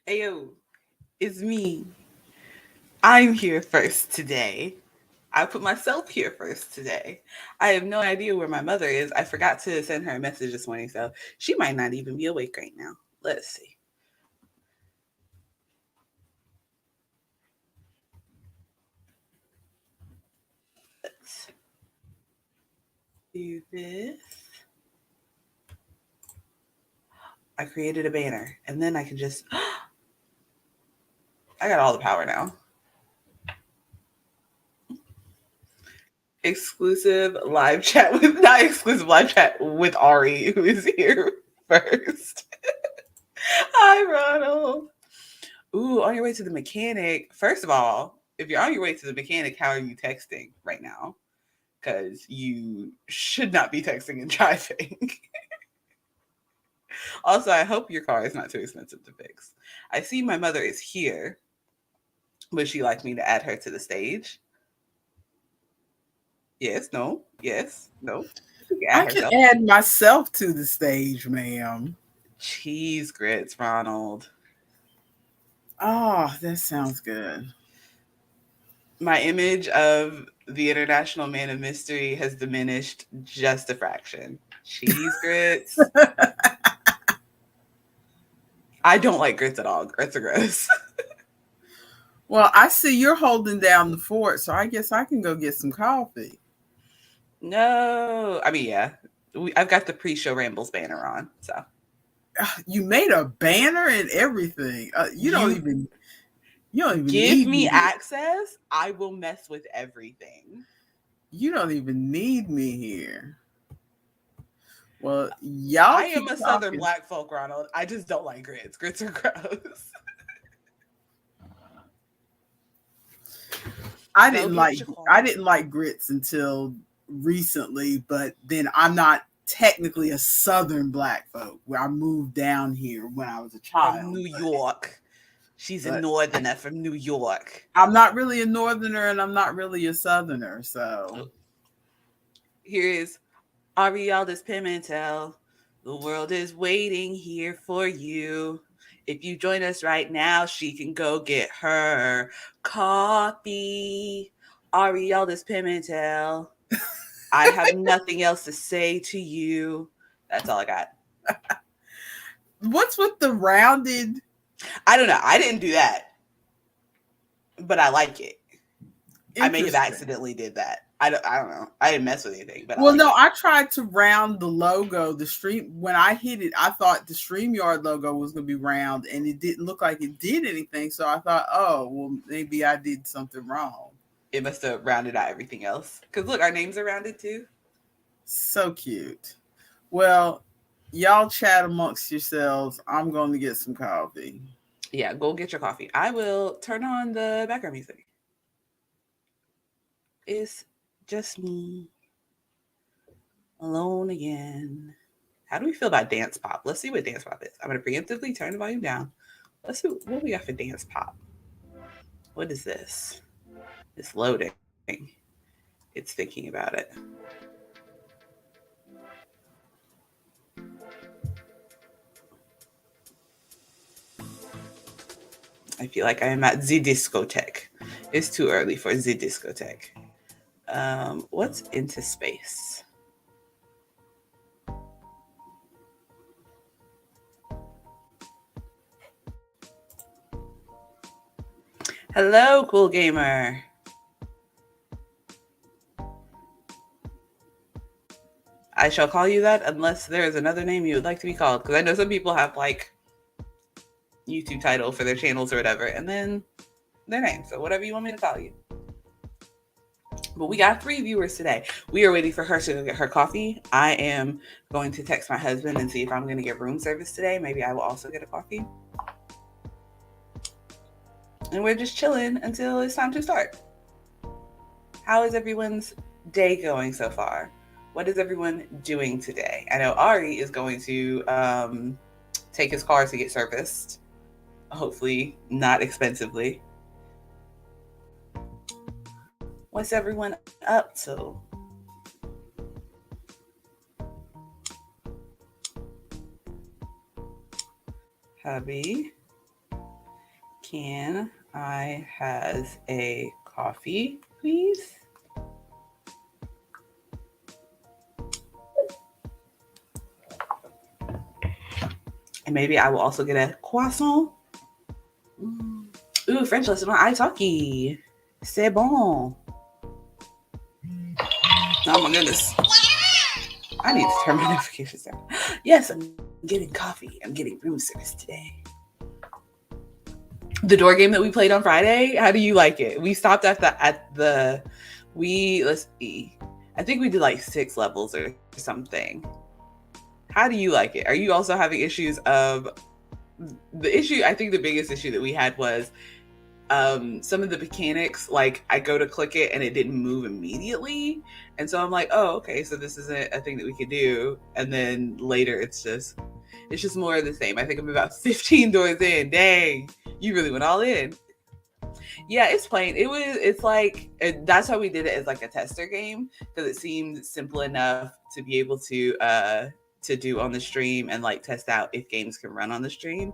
Ayo, it's me. I'm here first today. I put myself here first today. I have no idea where my mother is. I forgot to send her a message this morning, so she might not even be awake right now. Let's see. Let's do this. I created a banner, and then I can just. I got all the power now. Exclusive live chat with not exclusive live chat with Ari, who is here first. Hi, Ronald. Ooh, on your way to the mechanic. First of all, if you're on your way to the mechanic, how are you texting right now? Because you should not be texting and driving. Also, I hope your car is not too expensive to fix. I see my mother is here. Would she like me to add her to the stage? Yes, no, yes, no. She can I add can herself. add myself to the stage, ma'am. Cheese grits, Ronald. Oh, that sounds good. My image of the international man of mystery has diminished just a fraction. Cheese grits. I don't like grits at all. Grits are gross. Well, I see you're holding down the fort, so I guess I can go get some coffee. No, I mean, yeah, I've got the pre-show rambles banner on. So You made a banner and everything. you You don't even give need me me here. access, I will mess with everything. You don't even need me here. Well, y'all I am keep a Southern talking. black folk, Ronald. I just don't like grits. Grits are gross. Go get your I coffee. didn't like grits until recently, but then I'm not technically a southern black folk where I moved down here when I was a From child. New York. She's a But northerner from New York. I'm not really a northerner and I'm not really a southerner, so Here is Arielda's Pimentel. The world is waiting here for you. If you join us right now, she can go get her coffee. Arielda's Pimentel. I have nothing else to say to you. That's all I got. what's with the rounded I don't know. I didn't do that, but I like it. I may have interesting? accidentally did that. I don't know. I didn't mess with anything, but I Well, like no, it. I tried to round the logo. The stream when I hit it, I thought the StreamYard logo was going to be round, and it didn't look like it did anything. So I thought, oh, well, maybe I did something wrong. It must have rounded out everything else. Because look, our names are rounded too. So cute. Well, y'all chat amongst yourselves. I'm going to get some coffee. Yeah, go get your coffee. I will turn on the background music. It's just me alone again. How do we feel about dance pop? Let's see what dance pop is. I'm going to preemptively turn the volume down. Let's see what we got for dance pop. What is this? It's loading. It's thinking about it. I feel like I am at the discotheque. It's too early for the discotheque. What's into space? Hello, cool gamer. I shall call you that unless there is another name you would like to be called. Because I know some people have like YouTube title for their channels or whatever, and then their name. So whatever you want me to call you. But we got 3 viewers today. We are waiting for her to go get her coffee. I am going to text my husband and see if I'm going to get room service today. Maybe I will also get a coffee. And we're just chilling until it's time to start. How is everyone's day going so far? What is everyone doing today? I know Ari is going to take his car to get serviced, hopefully not expensively. What's everyone up to? Hubby, Can I has a coffee, please? And maybe I will also get a croissant. Ooh, French lesson on italki. C'est bon. Oh my goodness. I need to turn my notifications down. Yes, I'm getting coffee. I'm getting room service today. The door game that we played on Friday, how do you like it? We stopped let's see. I think we did like 6 levels or something. How do you like it? Are you also having issues of the issue? I think the biggest issue that we had was some of the mechanics, like I go to click it and it didn't move immediately. And so I'm like, oh, okay, so this isn't a thing that we could do. And then later it's just more of the same. I think I'm about 15 doors in. Dang, you really went all in. Yeah, it's plain. That's why we did it as like a tester game, because it seemed simple enough to be able to do on the stream and like test out if games can run on the stream.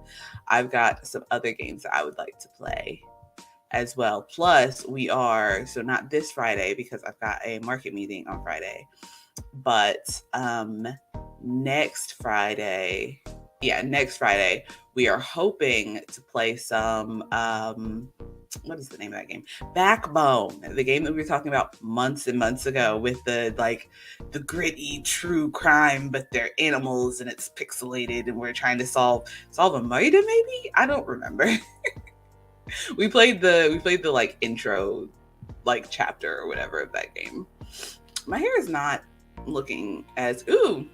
I've got some other games that I would like to play as well. Plus, so not this Friday because I've got a market meeting on Friday, but next Friday, we are hoping to play some what is the name of that game? Backbone, the game that we were talking about months and months ago with the gritty true crime, but they're animals and it's pixelated and we're trying to solve a murder, maybe? I don't remember. we played the like intro like chapter or whatever of that game. My hair is not looking as ooh,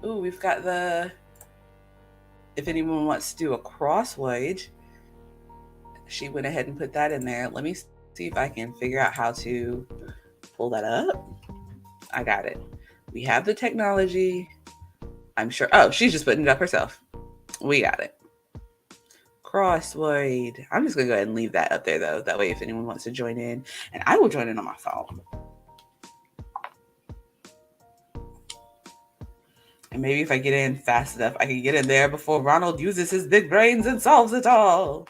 we've got if anyone wants to do a crossword, she went ahead and put that in there. Let me see if I can figure out how to pull that up. I got it. We have the technology. I'm sure. Oh, she's just putting it up herself. We got it. Crossword. I'm just going to go ahead and leave that up there, though. That way, if anyone wants to join in, and I will join in on my phone. And maybe if I get in fast enough, I can get in there before Ronald uses his big brains and solves it all.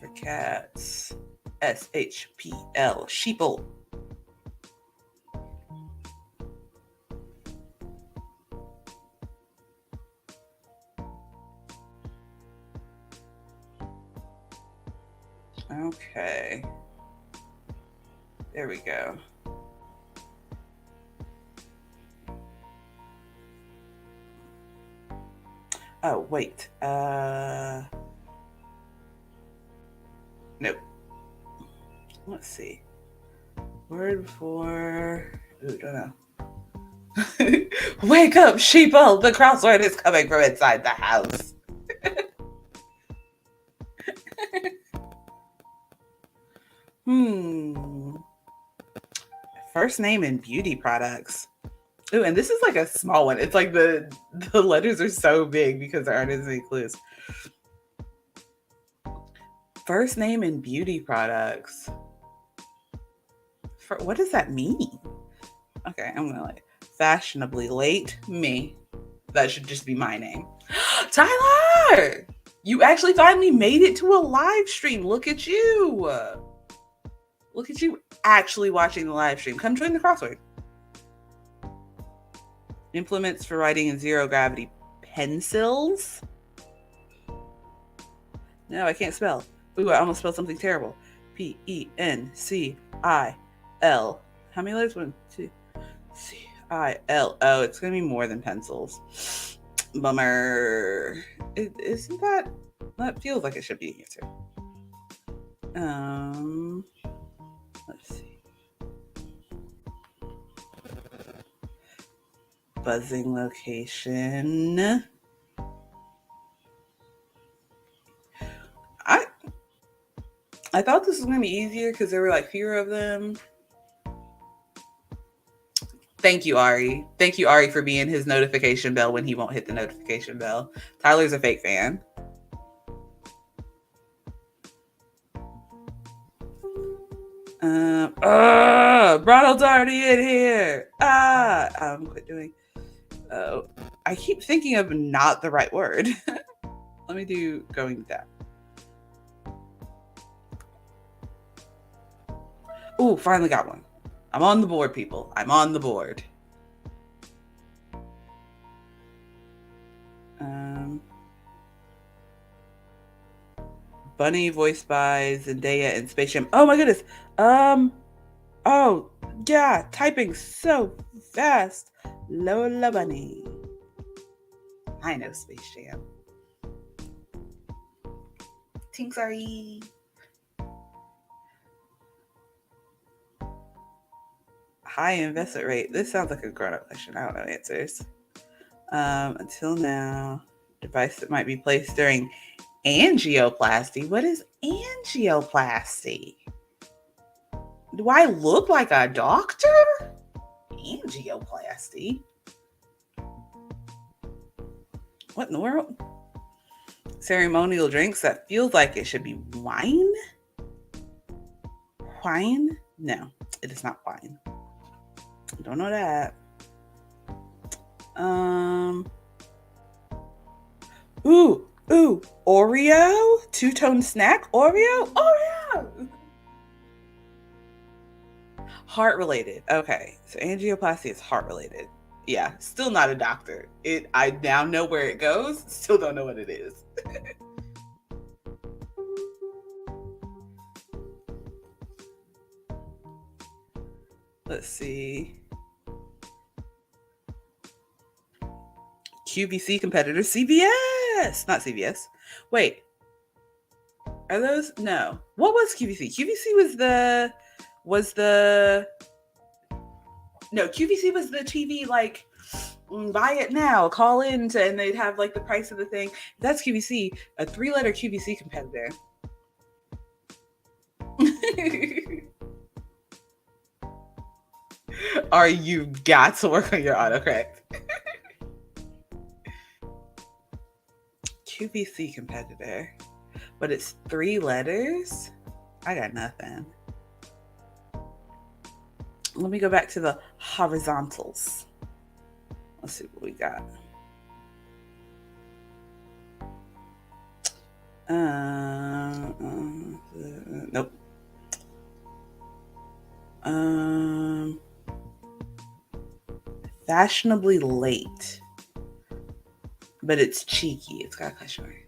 For cats, SHPL, sheeple. Okay. There we go. Oh, wait. Nope. Let's see. Word for... Ooh, don't know. Wake up, sheeple! The crossword is coming from inside the house. First name in beauty products. Ooh, and this is like a small one. It's like the letters are so big because there aren't as many clues. First name in beauty products. What does that mean? Okay, I'm gonna like fashionably late me. That should just be my name. Tyler! You actually finally made it to a live stream. Look at you. Look at you actually watching the live stream. Come join the crossword. Implements for writing in zero gravity pencils. No, I can't spell. Ooh, I almost spelled something terrible. Pencil. How many letters? 1, 2, CIL. Oh, it's gonna be more than pencils. Bummer. Isn't that? That feels like it should be here too. Let's see. Buzzing location. I thought this was going to be easier because there were like fewer of them. Thank you, Ari. Thank you, Ari, for being his notification bell when he won't hit the notification bell. Tyler's a fake fan. Ronald's already in here. Quit doing. Oh, I keep thinking of not the right word. Let me do going down. Ooh, finally got one. I'm on the board, people. I'm on the board. Bunny voiced by Zendaya in Space Jam. Oh my goodness. Oh yeah, typing so fast. Lola Bunny. I know Space Jam. Ting sorry. High investment rate. This sounds like a grown-up question. I don't know answers. Until now, device that might be placed during angioplasty. What is angioplasty? Do I look like a doctor? Angioplasty? What in the world? Ceremonial drinks that feels like it should be wine? Wine? No, it is not wine. Don't know that. Ooh, Oreo? Two-tone snack? Oreo? Heart related. Okay, so angioplasty is heart related. Yeah, still not a doctor. I now know where it goes. Still don't know what it is. Let's see. QVC competitor CVS, not CVS. Wait, are those? No. What was QVC? QVC was the no, QVC was the TV, like, buy it now, call in and they'd have like the price of the thing. That's QVC, a 3-letter QVC competitor. Are you got to work on your autocorrect? QVC competitor, but it's 3 letters? I got nothing. Let me go back to the horizontals. Let's see what we got. Nope. Fashionably late, but it's cheeky. It's got a question mark.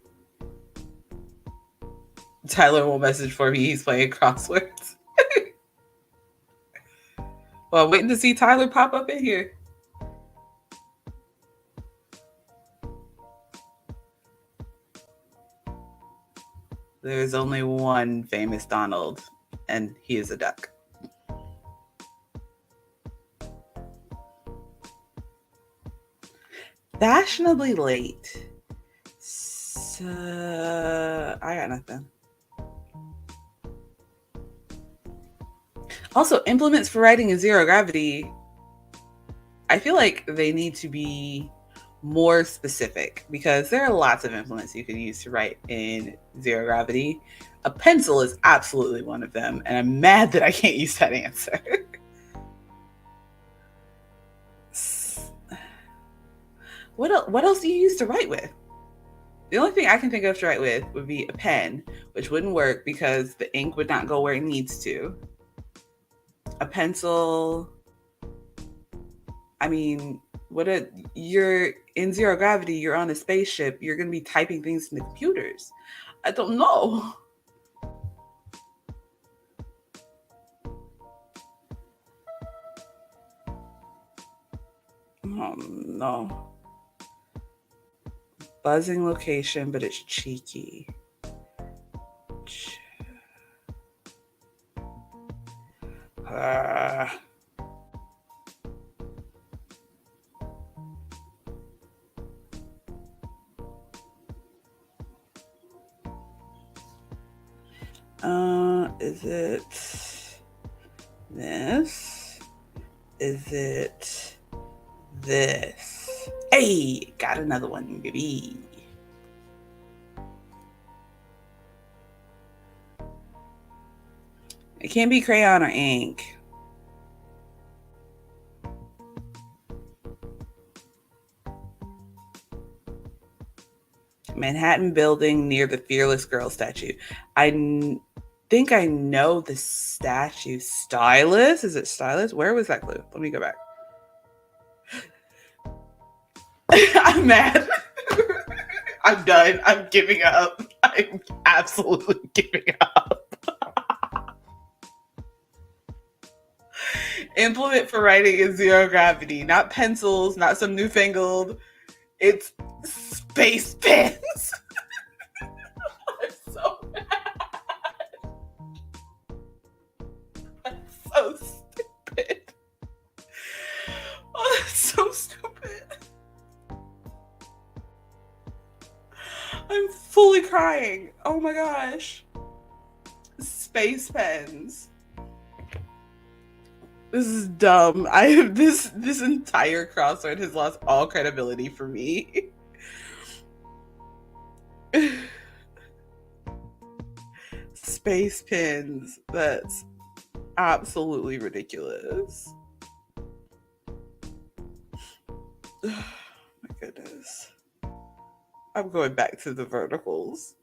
Tyler will message for me. He's playing crosswords. Well, I'm waiting to see Tyler pop up in here. There's only one famous Donald, and he is a duck. Fashionably late. So, I got nothing. Also, implements for writing in zero gravity, I feel like they need to be more specific because there are lots of implements you can use to write in zero gravity. A pencil is absolutely one of them, and I'm mad that I can't use that answer. What else do you use to write with? The only thing I can think of to write with would be a pen, which wouldn't work because the ink would not go where it needs to. A pencil. I mean, you're in zero gravity, you're on a spaceship, you're going to be typing things in the computers. I don't know. Oh, no. Buzzing location, but it's cheeky. Is it this? Is it this? Hey, got another one, baby. It can't be crayon or ink. Manhattan Building near the Fearless Girl statue. Think I know the statue. Stylus? Is it Stylus? Where was that clue? Let me go back. I'm mad. I'm done. I'm giving up. I'm absolutely giving up. Implement for writing is zero gravity, not pencils, not some newfangled. It's space pens. I'm so mad. I'm so stupid. Oh, that's so stupid. I'm fully crying. Oh my gosh. Space pens. This is dumb. I have this entire crossword has lost all credibility for me. Space pins. That's absolutely ridiculous. Oh my goodness. I'm going back to the verticals.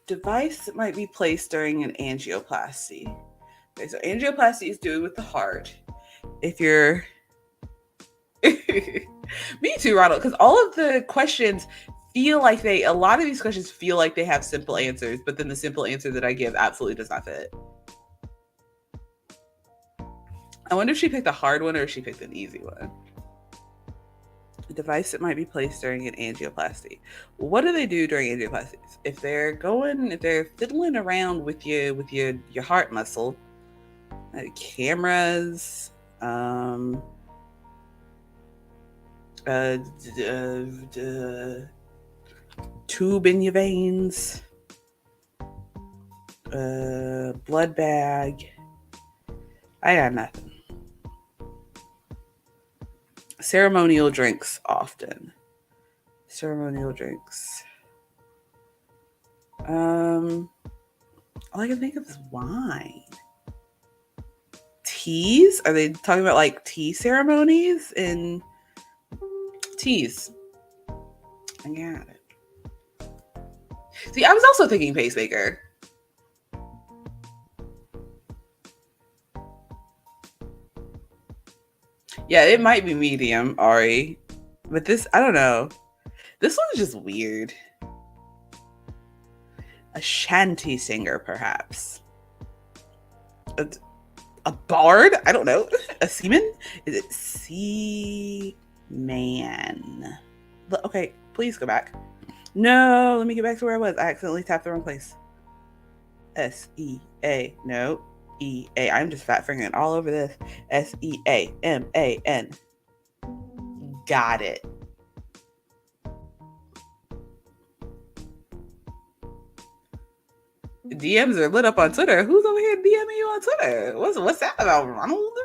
Device that might be placed during an angioplasty. Okay, so angioplasty is doing with the heart. If you're me too, Ronald, because all of the questions feel like a lot of these questions feel like they have simple answers, but then the simple answer that I give absolutely does not fit. I wonder if she picked a hard one or if she picked an easy one. A device that might be placed during an angioplasty. What do they do during angioplasties? If they're fiddling around with your heart muscle, cameras, tube in your veins, blood bag. I got nothing. Ceremonial drinks often. Ceremonial drinks. All I can think of is wine. Teas? Are they talking about like tea ceremonies and teas? I got it. See, I was also thinking pacemaker. Yeah, it might be medium, Ari. But this, I don't know. This one's just weird. A shanty singer, perhaps. A bard? I don't know. A seaman? Is it seaman? Okay, please go back. No, let me get back to where I was. I accidentally tapped the wrong place. S-E-A. No. E-A. I'm just fat fingering all over this. S-E-A-M-A-N. Got it. DMs are lit up on Twitter. Who's over here DMing you on Twitter? What's that about, Ronald?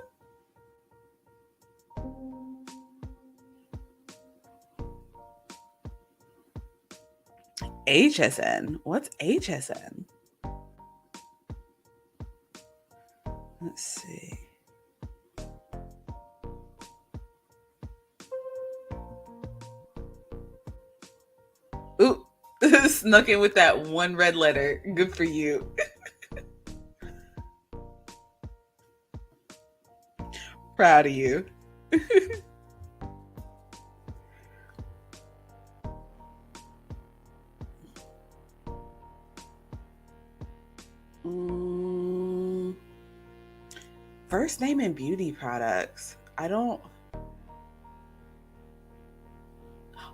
HSN. What's HSN? Let's see. Ooh, snuck in with that one red letter. Good for you. Proud of you. First name and beauty products. I don't.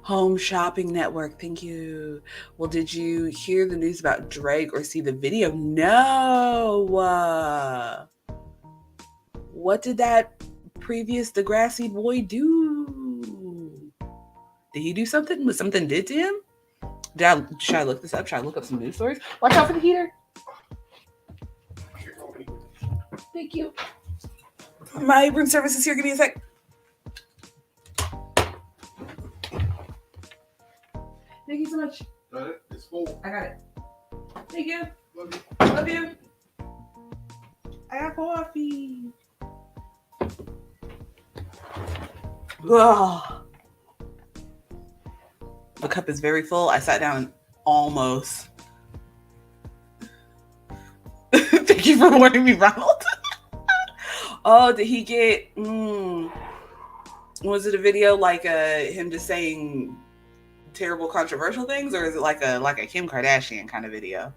Home Shopping Network. Thank you. Well, did you hear the news about Drake or see the video? No. What did that previous Degrassi boy do? Did he do something? Was something did to him? Should I look this up? Should I look up some news stories? Watch out for the heater. Thank you. My room service is here. Give me a sec. Thank you so much. Got it? It's full. I got it. Thank you. Love you. Love you. I got coffee. Ugh. The cup is very full. I sat down almost. Thank you for warning me, Ronald. Oh, did he get? Was it a video like him just saying terrible, controversial things, or is it like a Kim Kardashian kind of video?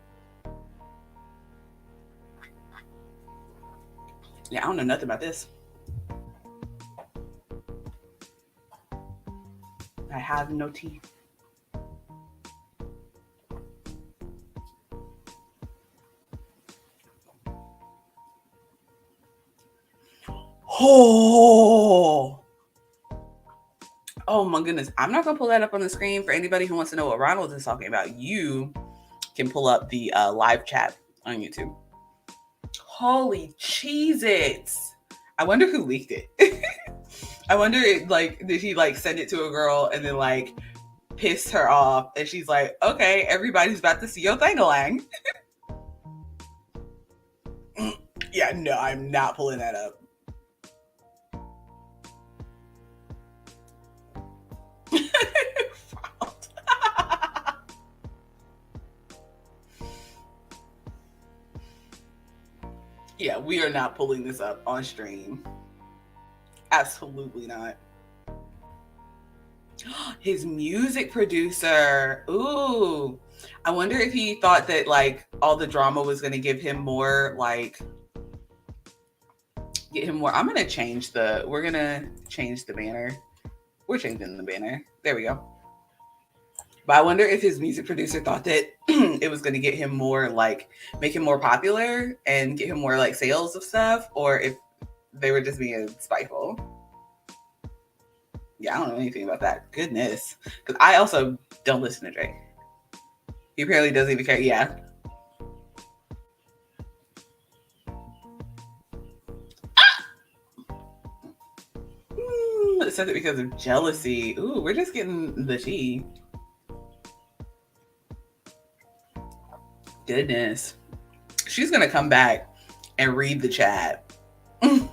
Yeah, I don't know nothing about this. I have no tea. Oh my goodness. I'm not going to pull that up on the screen. For anybody who wants to know what Ronald is talking about, you can pull up the live chat on YouTube. Holy Cheez-Its. I wonder who leaked it. I wonder, did he send it to a girl and then piss her off, and she's like, okay, everybody's about to see your thing-a-lang. Yeah, no, I'm not pulling that up. Yeah, we are not pulling this up on stream. Absolutely not. His music producer. Ooh. I wonder if he thought that all the drama was going to give him more get him more. We're going to change the banner. We're changing the banner. There we go. But I wonder if his music producer thought that it was going to get him more make him more popular and get him more sales of stuff, or if they were just being spiteful. Yeah, I don't know anything about that. Goodness. Because I also don't listen to Drake. He apparently doesn't even care. Yeah. It says it because of jealousy. Ooh, we're just getting the tea. Goodness. She's going to come back and read the chat. And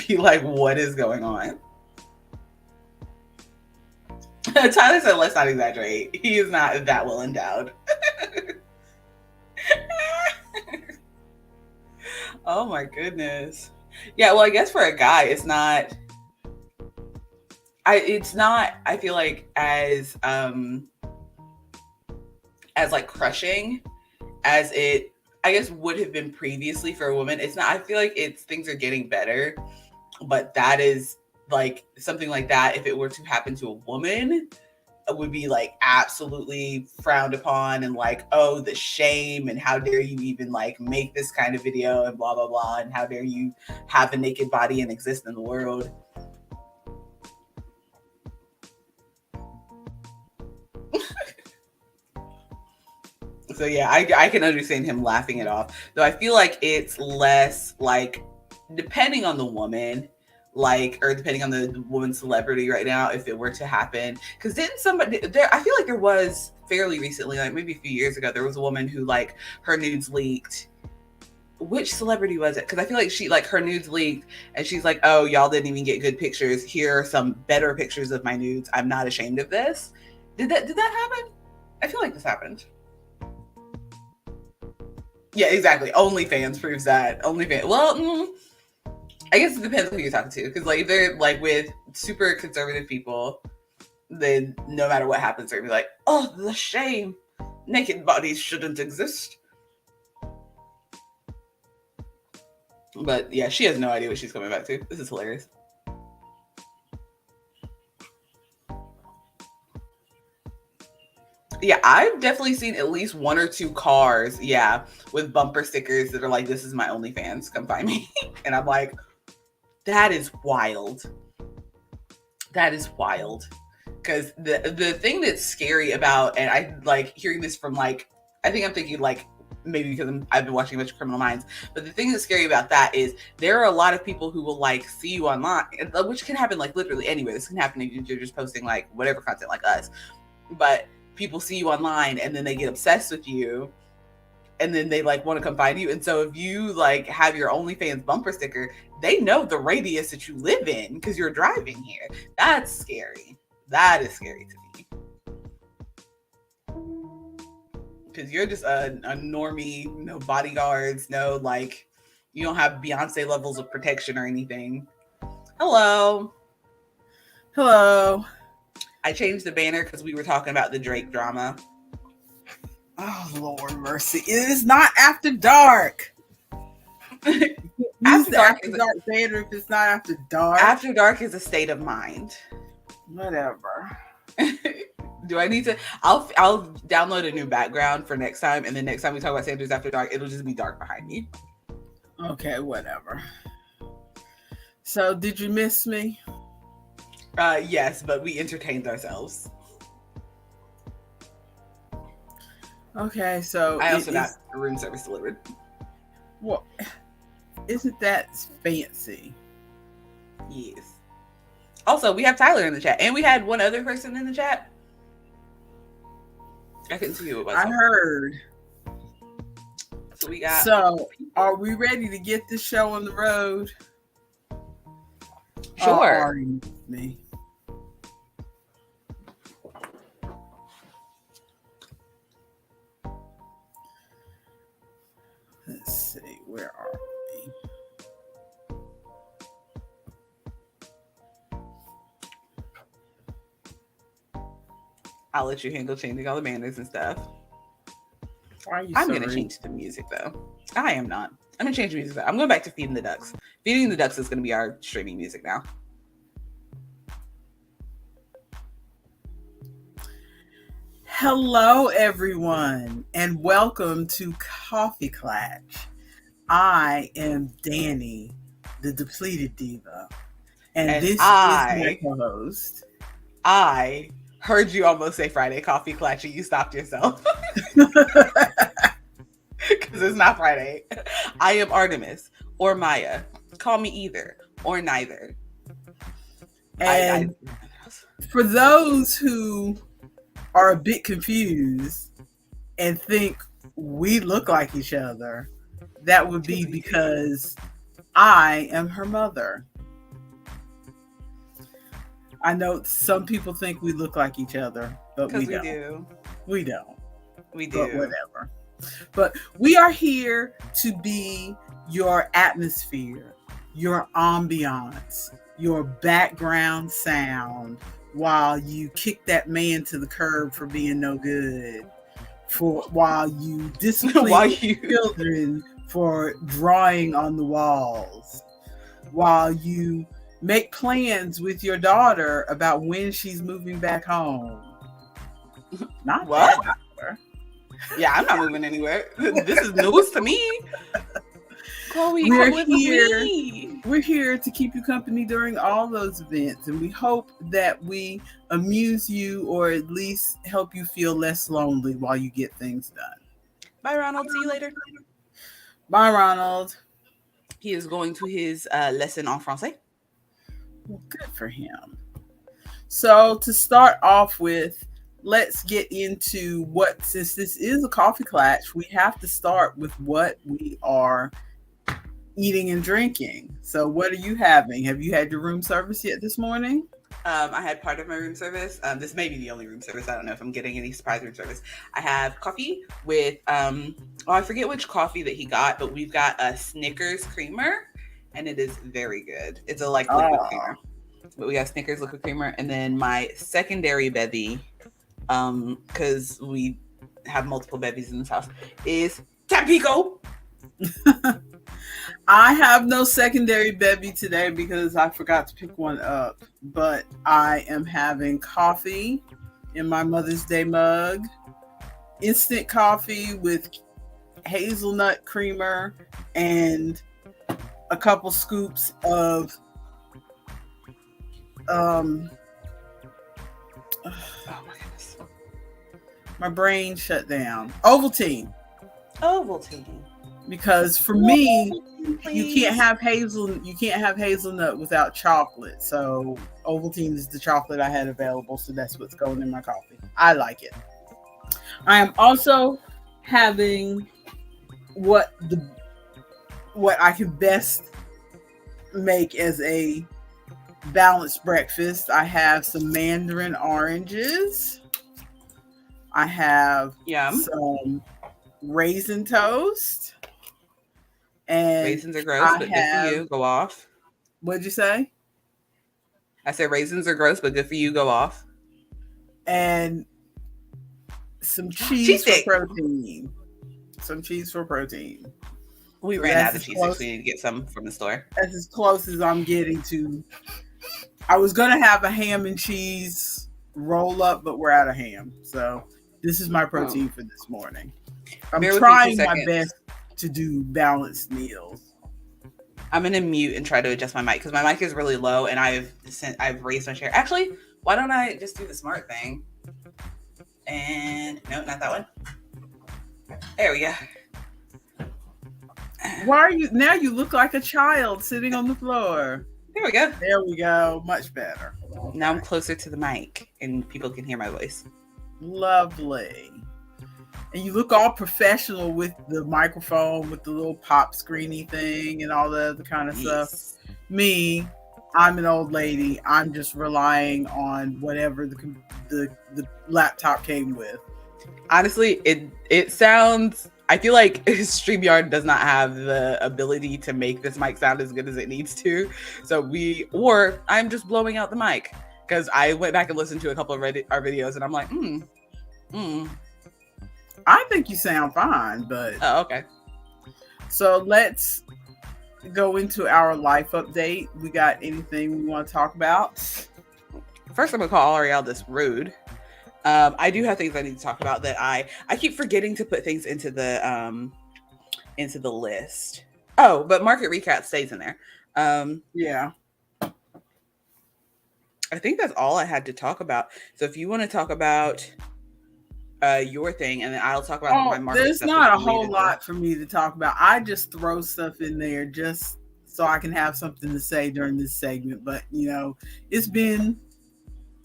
be like, what is going on? Tyler said, let's not exaggerate. He is not that well endowed. Oh my goodness. Yeah, well, I guess for a guy, it's not, I feel like as crushing as it, I guess, would have been previously for a woman. It's not, I feel like things are getting better, but that is something like that, if it were to happen to a woman, it would be absolutely frowned upon and oh, the shame, and how dare you even make this kind of video and blah blah blah, and how dare you have a naked body and exist in the world. So yeah, I can understand him laughing it off, though I feel like it's less depending on the woman, or depending on the woman's celebrity right now, if it were to happen. Because didn't somebody there, I feel like there was fairly recently, maybe a few years ago, there was a woman who her nudes leaked. Which celebrity was it? Because I feel like she her nudes leaked, and she's like, oh, y'all didn't even get good pictures. Here are some better pictures of my nudes. I'm not ashamed of this. Did that happen? I feel like this happened. Yeah, exactly. OnlyFans proves that. OnlyFans. Well, I guess it depends who you're talking to. Because if they're with super conservative people, then no matter what happens, they're gonna be like, oh, the shame. Naked bodies shouldn't exist. But yeah, she has no idea what she's coming back to. This is hilarious. Yeah, I've definitely seen at least one or two cars, with bumper stickers that are this is my OnlyFans, come find me. And I'm like, that is wild. That is wild. Because the thing that's scary about, and I hearing this from I think I'm thinking maybe because I've been watching a bunch of Criminal Minds, but the thing that's scary about that is there are a lot of people who will see you online, which can happen literally anywhere. This can happen if you're just posting whatever content like us. but people see you online and then they get obsessed with you and then they like want to come find you. And so if you like have your OnlyFans bumper sticker, they know the radius that you live in because you're driving here. That's scary. That is scary to me. Because you're just a normie, no bodyguards, no like, you don't have Beyonce levels of protection or anything. Hello. Hello. I changed the banner because we were talking about the Drake drama. Oh, Lord mercy. It is not After Dark. After Dark banner if it's not After Dark. After Dark is a state of mind. Whatever. Do I need to? I'll download a new background for next time, and then next time we talk about Sanders After Dark, it'll just be dark behind me. Okay, whatever. So, did you miss me? Yes, but we entertained ourselves. Okay, so I also got room service delivered. Well, isn't that fancy? Yes. Also, we have Tyler in the chat, and we had one other person in the chat. I couldn't see who it was. I heard. So we got. So, are we ready to get this show on the road? Sure. Me. Let's see, where are we? I'll let you handle changing all the banners and stuff. Why are you I'm going to change the music, though. I am not. I'm going to change the music, though. I'm going back to Feeding the Ducks. Feeding the Ducks is going to be our streaming music now. Hello, everyone, and welcome to Coffee Klatsch. I am Dani, the Depleted Diva, and this is my co-host. I heard you almost say Friday Coffee Klatsch, and you stopped yourself. Because it's not Friday. I am Artemis, or Maya. Call me either, or neither. And for those who are a bit confused and think we look like each other, that would be because I am her mother. I know some people think we look like each other, but we don't. We don't. We do. But whatever. But we are here to be your atmosphere, your ambiance, your background sound while you kick that man to the curb for being no good, while you discipline children for drawing on the walls, while you make plans with your daughter about when she's moving back home. Not what? That, yeah, I'm not moving anywhere. This is news to me. Chloe, we're here to keep you company during all those events, and we hope that we amuse you or at least help you feel less lonely while you get things done. Bye, Ronald. See you later. Bye, Ronald. He is going to his lesson en français. Well, good for him. So to start off with, let's get into since this is a coffee klatsch, we have to start with what we are eating and drinking. So what are you having? Have you had your room service yet this morning? I had part of my room service. This may be the only room service. I don't know if I'm getting any surprise room service. I have coffee with, I forget which coffee that he got, but we've got a Snickers creamer, and it is very good. It's a liquid creamer. But we got Snickers liquid creamer, and then my secondary bevy, because we have multiple bevies in this house, is Tampico. I have no secondary bevy today because I forgot to pick one up, but I am having coffee in my Mother's Day mug, instant coffee with hazelnut creamer and a couple scoops of oh my goodness, my brain shut down. Ovaltine. Because for me, you can't have hazelnut without chocolate. So Ovaltine is the chocolate I had available, so that's what's going in my coffee. I like it. I am also having what I can best make as a balanced breakfast. I have some mandarin oranges. I have some raisin toast. And raisins are gross, but good for you. Go off. What'd you say? I said raisins are gross, but good for you. Go off. And some cheese for protein. Some cheese for protein. We ran out of cheese sticks. We need to get some from the store. That's as close as I'm getting to. I was going to have a ham and cheese roll up, but we're out of ham. So this is my protein for this morning. I'm trying my best to do balanced meals. I'm going to mute and try to adjust my mic because my mic is really low and I've raised my chair. Actually, why don't I just do the smart thing? And no, not that one. There we go. Why are you now? You look like a child sitting on the floor. There we go. There we go. Much better. Okay. Now I'm closer to the mic and people can hear my voice. Lovely. And you look all professional with the microphone, with the little pop screeny thing and all the other kind of stuff. Me, I'm an old lady. I'm just relying on whatever the laptop came with. Honestly, it sounds. I feel like StreamYard does not have the ability to make this mic sound as good as it needs to. So I'm just blowing out the mic because I went back and listened to a couple of our videos and I'm like, I think you sound fine, but oh, okay. So let's go into our life update. We got anything we want to talk about? First, I'm gonna call Ariel this rude. I do have things I need to talk about that I keep forgetting to put things into the list. Oh, but market recap stays in there. Yeah. I think that's all I had to talk about. So if you want to talk about your thing, and then I'll talk about my market. There's not a whole lot for me to talk about. I just throw stuff in there just so I can have something to say during this segment. But it's been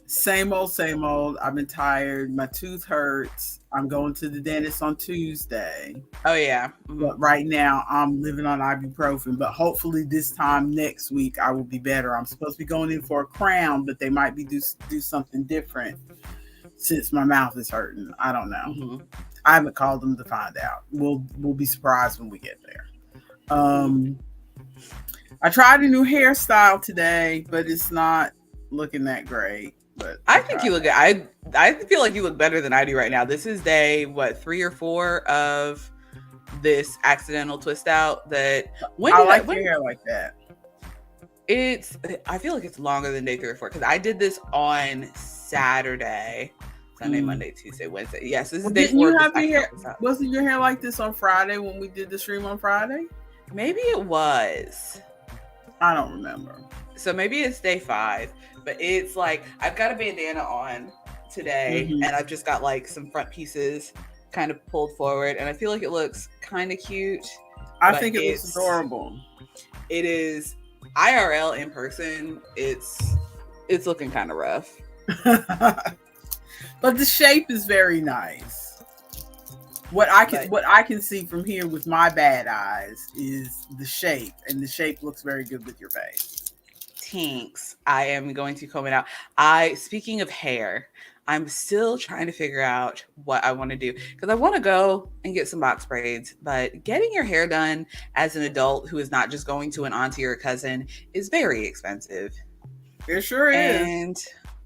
same old. I've been tired. My tooth hurts. I'm going to the dentist on Tuesday. Oh yeah. Mm-hmm. But right now I'm living on ibuprofen. But hopefully this time next week I will be better. I'm supposed to be going in for a crown, but they might be do something different since my mouth is hurting. I don't know. Mm-hmm. I haven't called them to find out. We'll be surprised when we get there. I tried a new hairstyle today, but it's not looking that great. But I think you look good. I feel like you look better than I do right now. This is day 3 or 4 of this accidental twist out. That I like your hair like that. I feel like it's longer than day 3 or 4 because I did this on Saturday, Sunday, Monday, Tuesday, Wednesday. Yes, this is day 4. Wasn't your hair like this on Friday when we did the stream on Friday? Maybe it was. I don't remember. So maybe it's day 5. But it's like I've got a bandana on today, and I've just got like some front pieces kind of pulled forward, and I feel like it looks kind of cute. I think it looks adorable. It is IRL in person. It's looking kind of rough, but the shape is very nice. What I can see from here with my bad eyes is the shape, and the shape looks very good with your face. Thanks. I am going to comb it out. Speaking of hair, I'm still trying to figure out what I want to do because I want to go and get some box braids, but getting your hair done as an adult who is not just going to an auntie or a cousin is very expensive. It sure is. And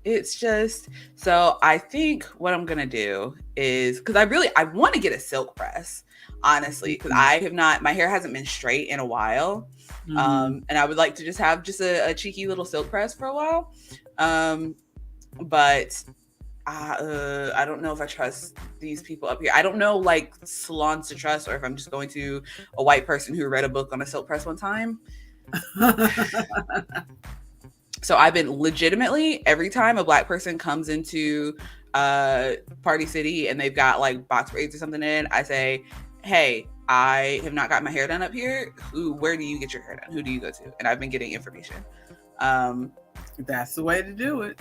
it's just, so I think what I'm going to do is, because I want to get a silk press, honestly, because my hair hasn't been straight in a while. And I would like to just have a cheeky little silk press for a while. But I don't know if I trust these people up here. I don't know like salons to trust, or if I'm just going to a white person who read a book on a silk press one time. So I've been legitimately, every time a black person comes into Party City and they've got like box braids or something in, I say, hey, I have not got my hair done up here. Where do you get your hair done? Who do you go to? And I've been getting information. That's the way to do it.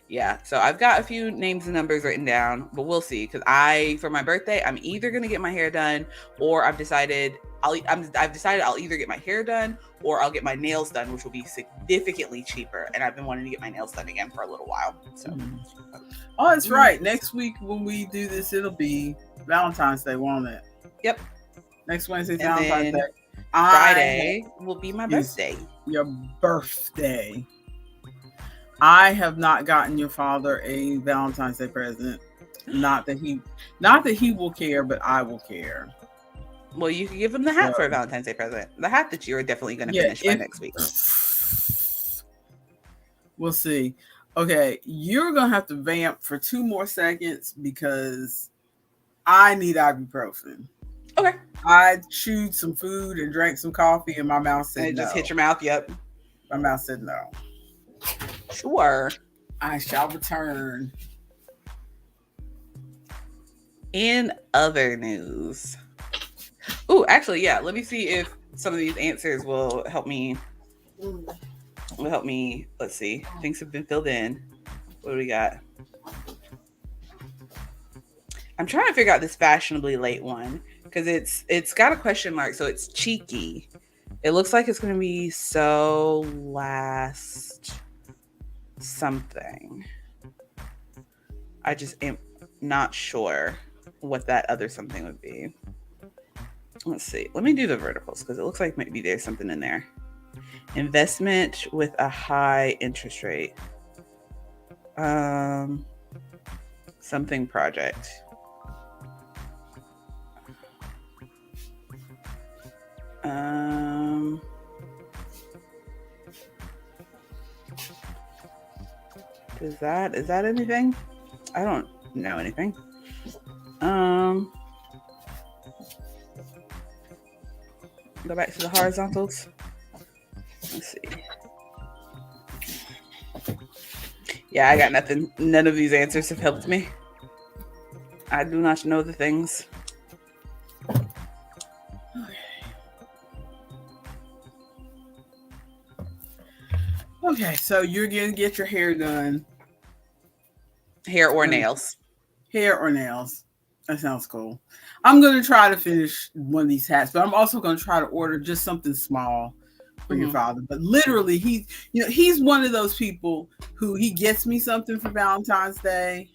Yeah, so I've got a few names and numbers written down, but we'll see. Because for my birthday, I'm either gonna get my hair done, or I've decided I'll either get my hair done or I'll get my nails done, which will be significantly cheaper. And I've been wanting to get my nails done again for a little while. So, oh, that's right. Next week when we do this, it'll be Valentine's Day, won't it? Yep. Next Wednesday's Valentine's Day. Friday will be my birthday. Your birthday. I have not gotten your father a Valentine's Day present. Not that he will care, but I will care. Well, you can give him the hat for a Valentine's Day present. The hat that you are definitely going to finish by next week. We'll see. Okay, you're going to have to vamp for 2 more seconds because I need ibuprofen. Okay. I chewed some food and drank some coffee and my mouth said no. It just hit your mouth? Yep. My mouth said no. Sure. I shall return. In other news. Oh, actually, yeah. Let me see if some of these answers will help me. Let's see. Things have been filled in. What do we got? I'm trying to figure out this fashionably late one because it's got a question mark, so it's cheeky. It looks like it's going to be so last something. I just am not sure what that other something would be. Let's see. Let me do the verticals because it looks like maybe there's something in there. Investment with a high interest rate. Something project. Is that anything? I don't know anything. Go back to the horizontals. Let's see. Yeah, I got nothing. None of these answers have helped me. I do not know the things. Okay, so you're going to get your hair done. Hair or nails? Hair or nails. That sounds cool. I'm going to try to finish one of these hats, but I'm also going to try to order just something small for your father. But literally, he's one of those people who he gets me something for Valentine's Day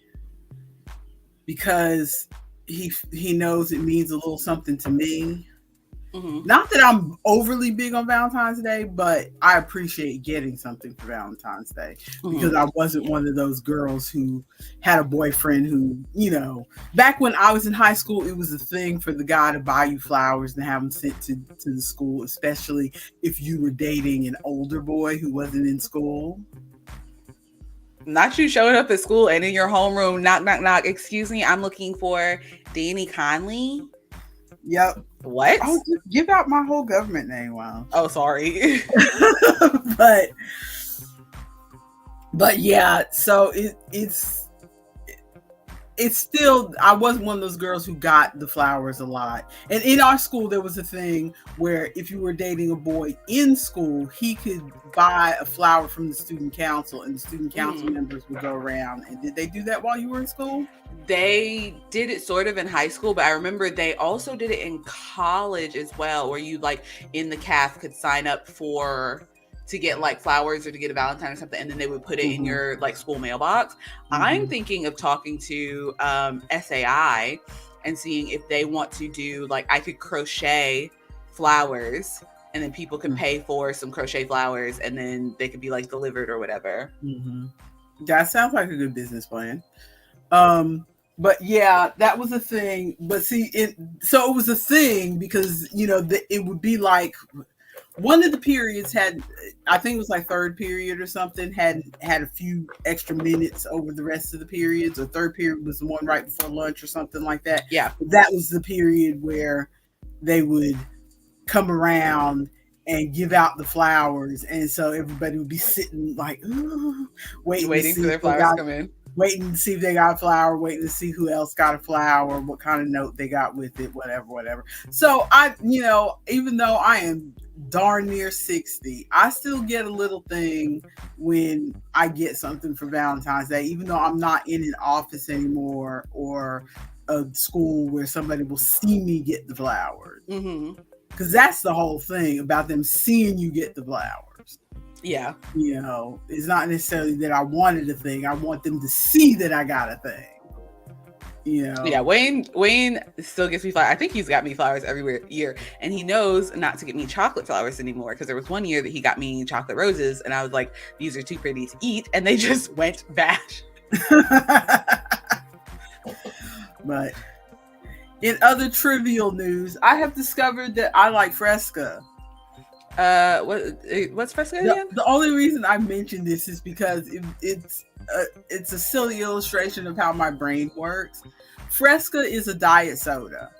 because he knows it means a little something to me. Mm-hmm. Not that I'm overly big on Valentine's Day, but I appreciate getting something for Valentine's Day because I wasn't one of those girls who had a boyfriend who, back when I was in high school, it was a thing for the guy to buy you flowers and have them sent to the school, especially if you were dating an older boy who wasn't in school. Not you showing up at school and in your homeroom, knock, knock, knock. Excuse me, I'm looking for Danny Conley. Yep. What? Oh, just give out my whole government name. Wow. Oh, sorry. but yeah, so it's still, I wasn't one of those girls who got the flowers a lot. And in our school, there was a thing where if you were dating a boy in school, he could buy a flower from the student council and the student council members would go around. And did they do that while you were in school? They did it sort of in high school, but I remember they also did it in college as well, where you in the CAF could sign up to get flowers or to get a Valentine or something, and then they would put it in your school mailbox. I'm thinking of talking to SAI and seeing if they want to do I could crochet flowers and then people can pay for some crochet flowers and then they could be delivered or whatever. That sounds like a good business plan. But yeah, that was a thing. But see, it was a thing because, it would be one of the periods had, I think it was third period or something, had a few extra minutes over the rest of the periods, or third period was the one right before lunch or something like that. Yeah. That was the period where they would come around and give out the flowers. And so everybody would be sitting waiting for their flowers to come in. Waiting to see if they got a flower, waiting to see who else got a flower, what kind of note they got with it, whatever. So I, even though I am darn near 60. I still get a little thing when I get something for Valentine's Day, even though I'm not in an office anymore or a school where somebody will see me get the flowers. Because that's the whole thing about them seeing you get the flowers. Yeah. You know, it's not necessarily that I wanted a thing. I want them to see that I got a thing. You know? Yeah, Wayne still gets me flowers. I think he's got me flowers every year. And he knows not to get me chocolate flowers anymore, because there was one year that he got me chocolate roses and I was like, these are too pretty to eat, and they just went bad. But in other trivial news, I have discovered that I like Fresca. What's Fresca again? The only reason I mentioned this is because it's a silly illustration of how my brain works. Fresca is a diet soda.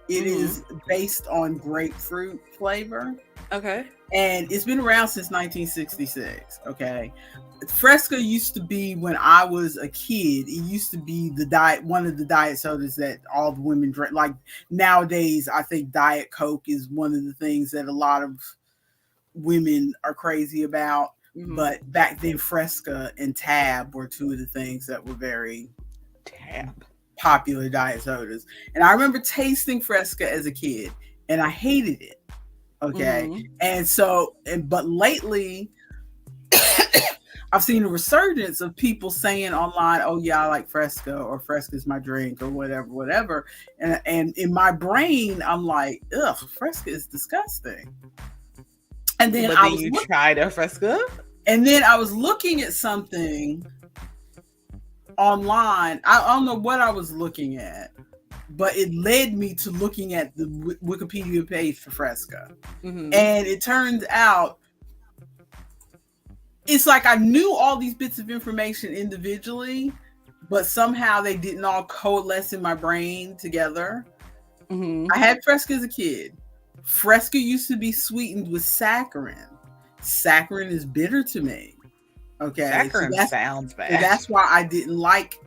It is based on grapefruit flavor. Okay. And it's been around since 1966. Okay. Fresca used to be, when I was a kid, it used to be one of the diet sodas that all the women drink. Like nowadays, I think Diet Coke is one of the things that a lot of women are crazy about. But back then, Fresca and Tab were two of the things that were very popular diet sodas. And I remember tasting Fresca as a kid, and I hated it. Okay. And so, but lately, I've seen a resurgence of people saying online, "Oh yeah, I like Fresca," or "Fresca's my drink," or whatever. And in my brain, I'm like, "Ugh, Fresca is disgusting." And then you tried a Fresca? And then I was looking at something online. I don't know what I was looking at, but it led me to looking at the Wikipedia page for Fresca. And it turns out it's like I knew all these bits of information individually, but somehow they didn't all coalesce in my brain together. I had Fresca as a kid. Fresca used to be sweetened with saccharin. Saccharin is bitter to me. Okay. Saccharin sounds bad. So that's why I didn't like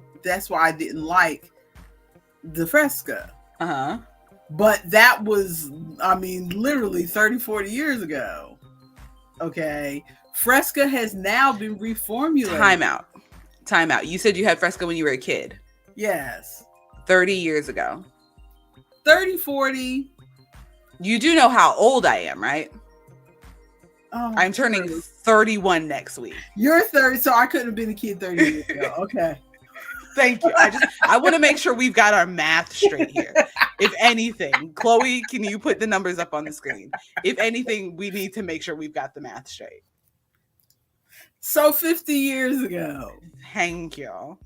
the Fresca. But that was, I mean, literally 30, 40 years ago. Okay. Fresca has now been reformulated. Time out. You said you had Fresca when you were a kid. Yes. 30 years ago. 30, 40. You do know how old I am, right? Oh, I'm turning 31 next week. You're 30, so I couldn't have been a kid 30 years ago. Okay. Thank you. I want to make sure we've got our math straight here. If anything, Chloe, can you put the numbers up on the screen? If anything, we need to make sure we've got the math straight. So 50 years ago. Thank you.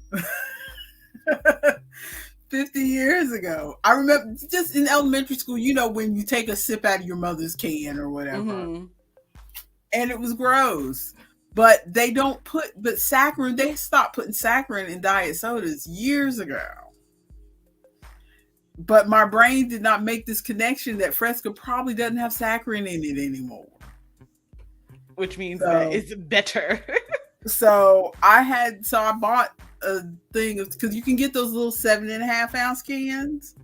50 years ago. I remember just in elementary school, you know, when you take a sip out of your mother's can or whatever. And it was gross. But they saccharin, they stopped putting saccharin in diet sodas years ago. But my brain did not make this connection that Fresca probably doesn't have saccharin in it anymore. Which means that it's better. So I bought a thing of, because you can get those little 7.5 ounce cans.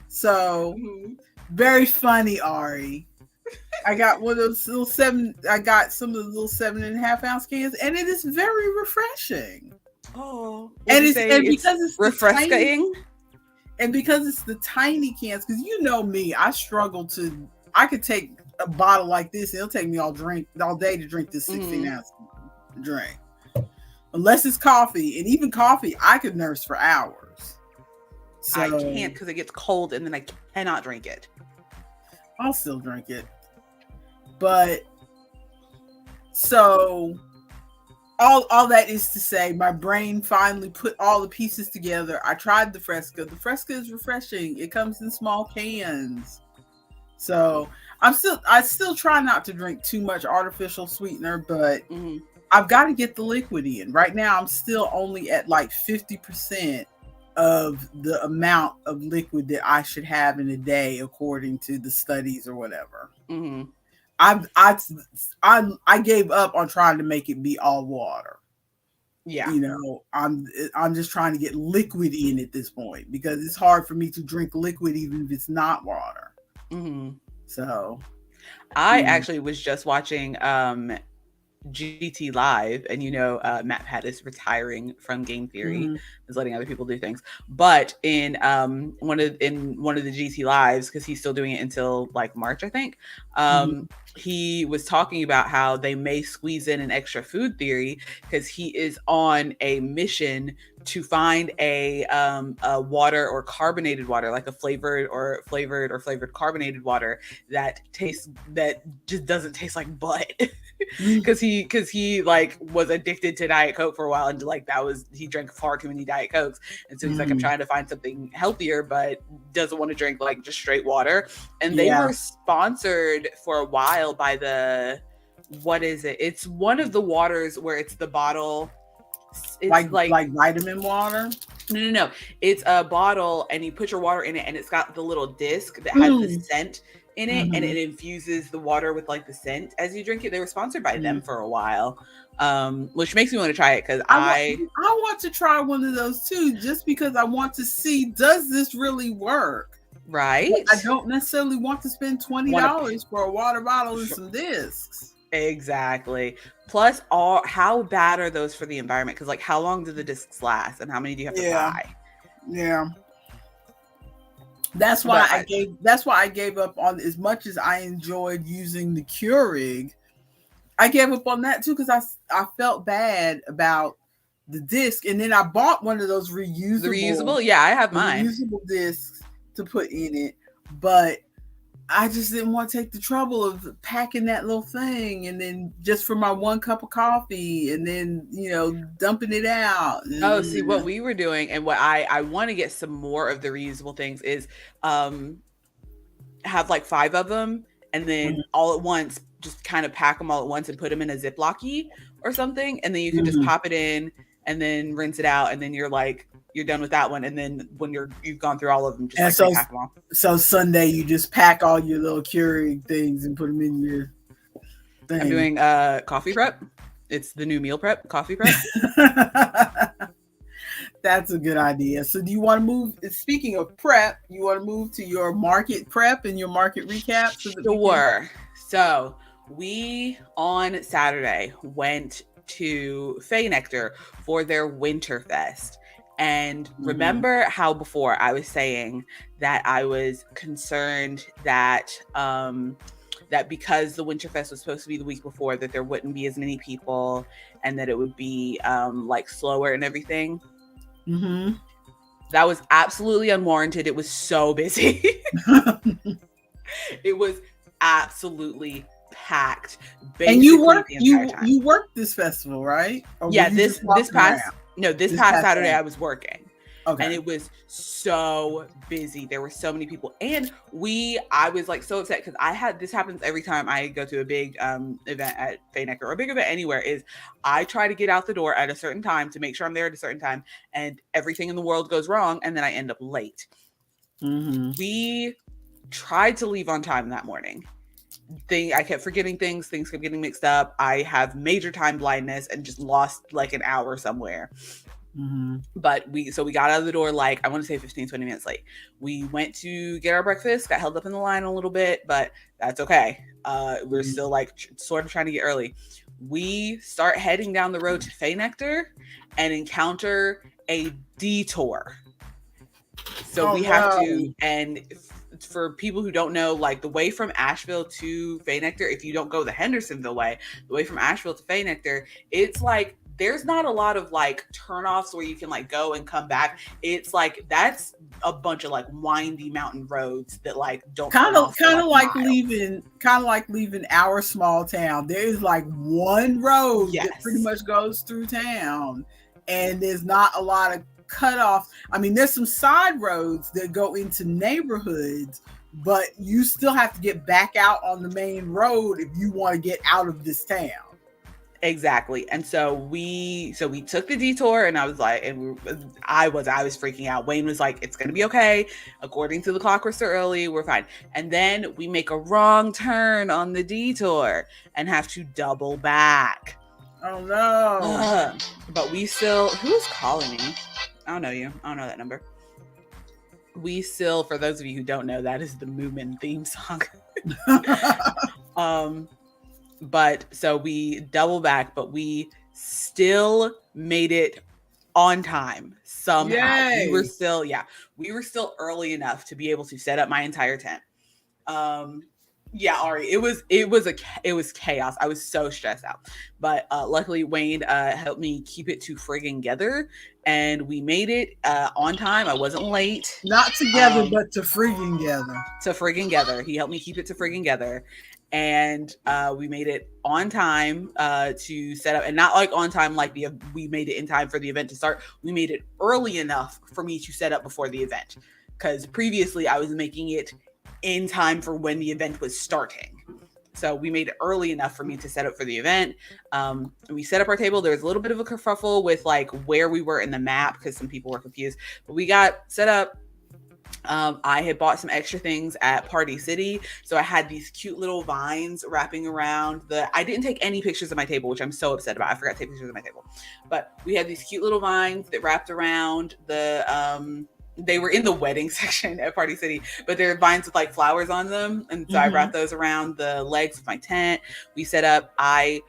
So very funny, Ari. I got one of those little I got some of the little 7.5 ounce cans, and it is very refreshing. Oh, and because it's refreshing, and because it's the tiny cans, because you know me, I could take a bottle like this, and it'll take me all day to drink this 16 ounce drink. Unless it's coffee, and even coffee, I could nurse for hours. So I can't, because it gets cold, and then I cannot drink it. I'll still drink it. But so all that is to say, my brain finally put all the pieces together. I tried the Fresca. The Fresca is refreshing. It comes in small cans. So I still try not to drink too much artificial sweetener, but I've got to get the liquid in. Right now, I'm still only at like 50% of the amount of liquid that I should have in a day, according to the studies or whatever. I gave up on trying to make it be all water. Yeah. You know, I'm just trying to get liquid in at this point, because it's hard for me to drink liquid even if it's not water. So I actually was just watching GT Live, and Matt Pat is retiring from game theory, is letting other people do things. But in one of the GT Lives, because he's still doing it until like March, I think. He was talking about how they may squeeze in an extra food theory because he is on a mission to find a water or carbonated water, like a flavored carbonated water that just doesn't taste like butt. Because he like was addicted to Diet Coke for a while, and like he drank far too many Diet Cokes, and so he's like, I'm trying to find something healthier, but doesn't want to drink like just straight water. And they were sponsored for a while by what is it? It's one of the waters where it's the bottle. It's like vitamin water. No. It's a bottle, and you put your water in it, and it's got the little disc that has the scent in it, and it infuses the water with like the scent as you drink it. They were sponsored by them for a while, which makes me want to try it because I want to try one of those too, just because I want to see, does this really work? Right. But I don't necessarily want to spend $20 for a water bottle and some discs. Exactly. Plus, how bad are those for the environment? Because like, how long do the discs last, and how many do you have to buy? Yeah. That's why I gave up on, as much as I enjoyed using the Keurig. I gave up on that too because I felt bad about the disc, and then I bought one of those reusable. Yeah, I have mine. Reusable discs to put in it, but I just didn't want to take the trouble of packing that little thing, and then just for my one cup of coffee, and then dumping it out. Oh, see what we were doing, and what I want to get some more of the reusable things is have like 5 of them, and then all at once just kind of pack them all at once and put them in a Ziploc-y or something, and then you can just pop it in and then rinse it out, and then you're done with that one, and then when you've gone through all of them, just pack them all. So Sunday you just pack all your little Keurig things and put them in your thing. I'm doing coffee prep. It's the new meal prep, coffee prep. That's a good idea. So do you want to move, speaking of prep, you want to move to your market prep and your market recap? Sure. So we on Saturday went to Fey Nectar for their Winter Fest. And remember how before I was saying that I was concerned that that because the Winterfest was supposed to be the week before, that there wouldn't be as many people and that it would be like slower and everything. That was absolutely unwarranted. It was so busy. It was absolutely packed. And you worked this festival, right? Or yeah, this past Saturday I was working. Okay. And it was so busy. There were so many people. And I was like so upset because this happens every time I go to a big event at Fey Nectar or a big event anywhere, is I try to get out the door at a certain time to make sure I'm there at a certain time, and everything in the world goes wrong, and then I end up late. We tried to leave on time that morning. I kept forgetting things kept getting mixed up. I have major time blindness and just lost like an hour somewhere. But we got out of the door like, I want to say 15-20 minutes late. We went to get our breakfast, got held up in the line a little bit, but that's okay. We're still like sort of trying to get early. We start heading down the road to Fey Nectar and encounter a detour. So we have to, and for people who don't know, like the way from Asheville to Fey Nectar, if you don't go the Hendersonville way, the way from Asheville to Fey Nectar, it's like there's not a lot of like turnoffs where you can like go and come back. It's like that's a bunch of like windy mountain roads that like don't kind of like leaving our small town. There's like one road that pretty much goes through town, and there's not a lot of cutoff. I mean, there's some side roads that go into neighborhoods, but you still have to get back out on the main road if you want to get out of this town. Exactly. And so we took the detour, and I was like, I was freaking out. Wayne was like, it's going to be okay. According to the clock, we're still early. We're fine. And then we make a wrong turn on the detour and have to double back. Oh no. But we still, who's calling me? I don't know you. I don't know that number. We still, for those of you who don't know, that is the Moomin theme song. But so we double back, but we still made it on time somehow. Yay. We were still early enough to be able to set up my entire tent. Yeah, Ari, it was chaos. I was so stressed out, but luckily Wayne helped me keep it to friggin' together, and we made it on time. I wasn't late. Not together, but to friggin' together. To friggin' together. He helped me keep it to friggin' together, and we made it on time to set up, and not like on time like we made it in time for the event to start. We made it early enough for me to set up before the event, because previously I was making it in time for when the event was starting. So we made it early enough for me to set up for the event. And we set up our table. There was a little bit of a kerfuffle with like where we were in the map because some people were confused, but we got set up. I had bought some extra things at Party City. So I had these cute little vines wrapping around I didn't take any pictures of my table, which I'm so upset about. I forgot to take pictures of my table, but we had these cute little vines that wrapped around they were in the wedding section at Party City, but they're vines with like flowers on them. And so I wrapped those around the legs of my tent. We set up. I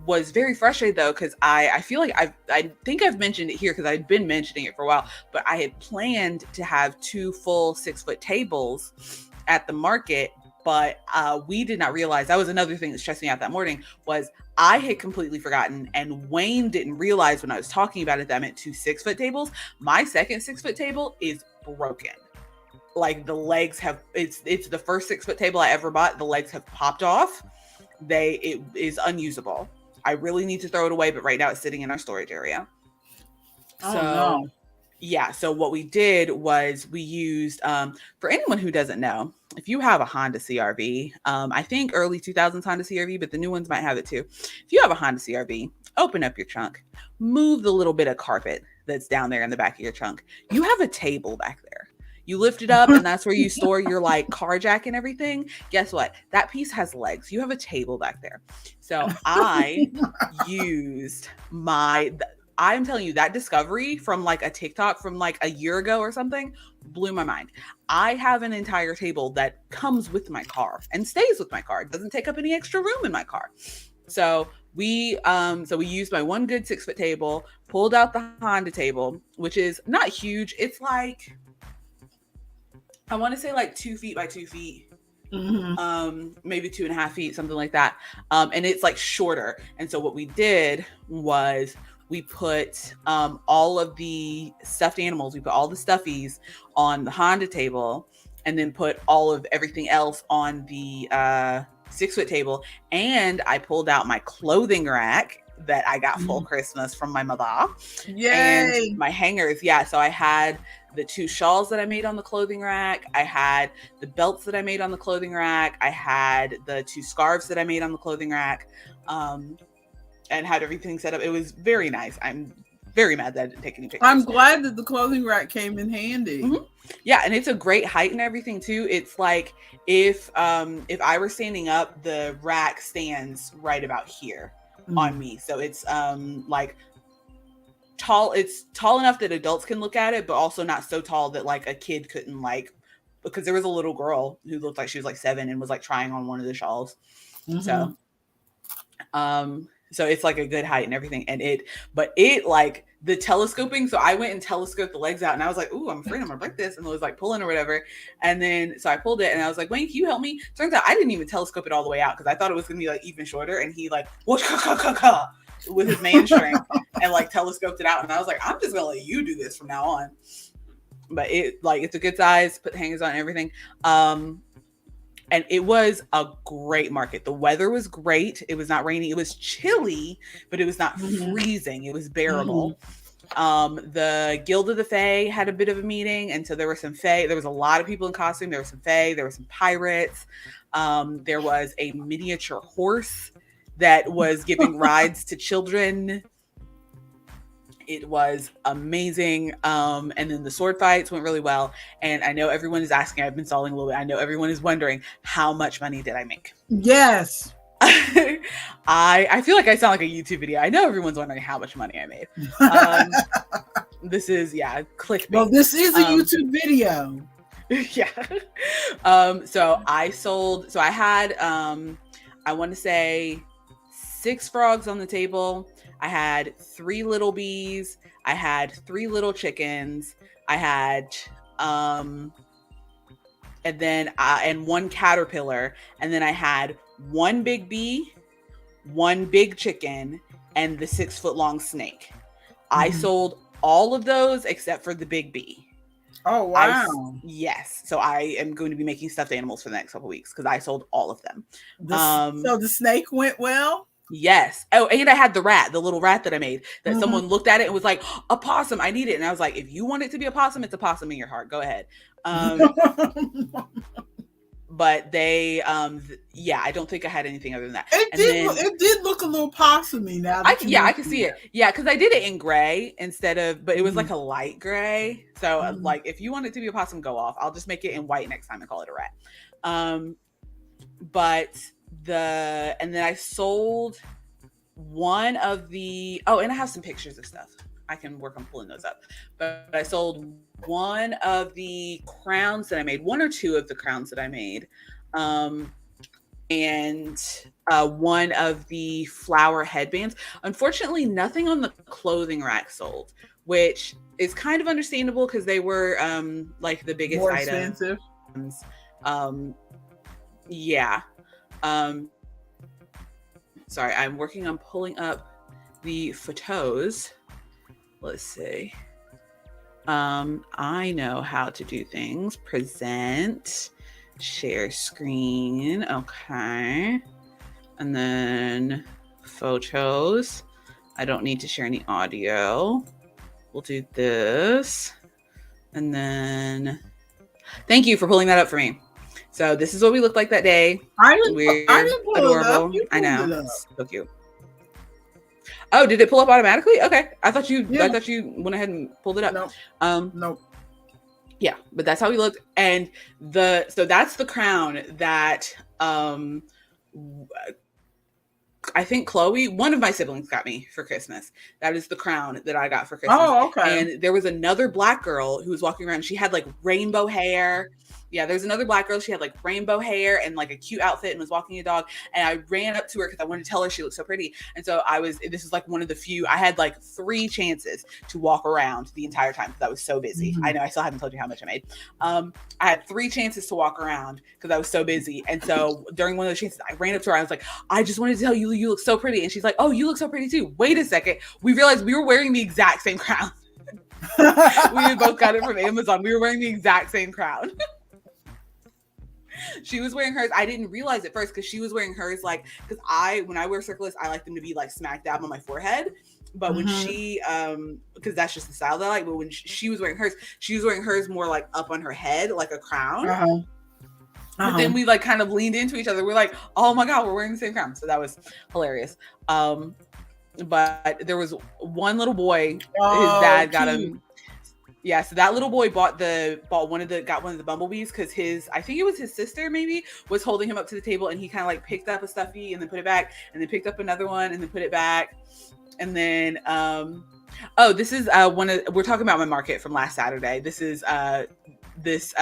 was very frustrated though, because I feel like I think I've mentioned it here because I'd been mentioning it for a while, but I had planned to have 2 full 6-foot tables at the market. But we did not realize, that was another thing that stressed me out that morning, was I had completely forgotten, and Wayne didn't realize when I was talking about it that I meant 2 6-foot tables. My second 6-foot table is broken. Like the legs have, it's the first 6-foot table I ever bought. The legs have popped off. It is unusable. I really need to throw it away, but right now it's sitting in our storage area. Oh, no. Yeah, so what we did was we used, for anyone who doesn't know, if you have a Honda CRV, I think early 2000s Honda CRV, but the new ones might have it too. If you have a Honda CRV, open up your trunk, move the little bit of carpet that's down there in the back of your trunk. You have a table back there. You lift it up, and that's where you store your like car jack and everything. Guess what? That piece has legs. You have a table back there. So I used I'm telling you, that discovery from like a TikTok from like a year ago or something blew my mind. I have an entire table that comes with my car and stays with my car. It doesn't take up any extra room in my car. So we used my one good 6-foot table, pulled out the Honda table, which is not huge. It's like, I want to say like 2 feet by 2 feet. Maybe 2.5 feet, something like that. And it's like shorter. And so what we did was we put all of the stuffed animals, we put all the stuffies on the Honda table, and then put all of everything else on the 6-foot table. And I pulled out my clothing rack that I got for Christmas from my mother. Yay! And my hangers. Yeah, so I had the 2 shawls that I made on the clothing rack. I had the belts that I made on the clothing rack. I had the 2 scarves that I made on the clothing rack. And had everything set up. It was very nice. I'm very mad that I didn't take any pictures. I'm glad that the clothing rack came in handy. Yeah, and it's a great height and everything too. It's like if I were standing up, the rack stands right about here on me. So it's like tall. It's tall enough that adults can look at it, but also not so tall that like a kid couldn't like. Because there was a little girl who looked like she was like 7 and was like trying on one of the shawls. So it's like a good height and everything. And it like the telescoping. So I went and telescoped the legs out, and I was like, ooh, I'm afraid I'm gonna break this. And it was like pulling or whatever. And then, so I pulled it, and I was like, Wayne, can you help me? Turns out I didn't even telescope it all the way out because I thought it was gonna be like even shorter. And he like, with his man strength and like telescoped it out. And I was like, I'm just gonna let you do this from now on. But it's a good size, put the hangers on and everything. And it was a great market. The weather was great. It was not raining. It was chilly, but it was not freezing. It was bearable. The Guild of the Fae had a bit of a meeting. And so there were some Fae. There was a lot of people in costume. There were some Fae. There were some pirates. There was a miniature horse that was giving rides to children. It was amazing. And then the sword fights went really well. And I know everyone is asking, I've been stalling a little bit. I know everyone is wondering, how much money did I make? Yes. I feel like I sound like a YouTube video. I know everyone's wondering how much money I made. This is, clickbait. Well, this is a YouTube video. Yeah. So I had, I want to say 6 frogs on the table. I had 3 little bees. I had 3 little chickens. I had and then and 1 caterpillar, and then I had 1 big bee, 1 big chicken, and the 6-foot long snake. I sold all of those except for the big bee. Oh wow! Yes, so I am going to be making stuffed animals for the next couple weeks because I sold all of them. So the snake went well. Yes. Oh, and I had the rat, the little rat that I made. That someone looked at it and was like, "A possum, I need it." And I was like, "If you want it to be a possum, it's a possum in your heart. Go ahead." But they, yeah, I don't think I had anything other than that. It did look a little possumy now. I can see it. Yeah, because I did it in gray instead of, but it was like a light gray. So like, if you want it to be a possum, go off. I'll just make it in white next time and call it a rat. But and then I sold one of the, and I have some pictures of stuff. I can work on pulling those up. But I sold one of the crowns that I made, 1 or 2 of the crowns that I made. And one of the flower headbands. Unfortunately, nothing on the clothing rack sold, which is kind of understandable because they were like the biggest more items. Expensive. Yeah. Sorry, I'm working on pulling up the photos. Let's see. I know how to do things. Present, share screen. Okay. And then photos. I don't need to share any audio. We'll do this. And then thank you for pulling that up for me. So this is what we looked like that day. I didn't pull adorable. It up. I know. So cute. Oh, did it pull up automatically? Okay. I thought you went ahead and pulled it up. No. Nope. Yeah, but that's how we looked. And so that's the crown that I think Chloe, one of my siblings, got me for Christmas. That is the crown that I got for Christmas. Oh, okay. And there was another Black girl who was walking around. She had like rainbow hair. Yeah, there's another Black girl. She had like rainbow hair and like a cute outfit and was walking a dog. And I ran up to her because I wanted to tell her she looked so pretty. And so this is like one of the few, I had like 3 chances to walk around the entire time because I was so busy. I know I still haven't told you how much I made. I had 3 chances to walk around because I was so busy. And so during one of those chances, I ran up to her. I was like, I just wanted to tell you, you look so pretty. And she's like, oh, you look so pretty too. Wait a second. We realized we were wearing the exact same crown. We both got it from Amazon. We were wearing the exact same crown. She was wearing hers. I didn't realize at first because she was wearing hers like, because when I wear circlets, I like them to be like smack dab on my forehead. But when she, because that's just the style that I like. But when she was wearing hers more like up on her head, like a crown. But then we like kind of leaned into each other. We're like, oh my God, we're wearing the same crown. So that was hilarious. But there was one little boy, his dad got him. Yeah, so that little boy got one of the bumblebees because I think it was his sister maybe was holding him up to the table, and he kind of like picked up a stuffy and then put it back, and then picked up another one and then put it back, and then this is we're talking about my market from last Saturday. This is this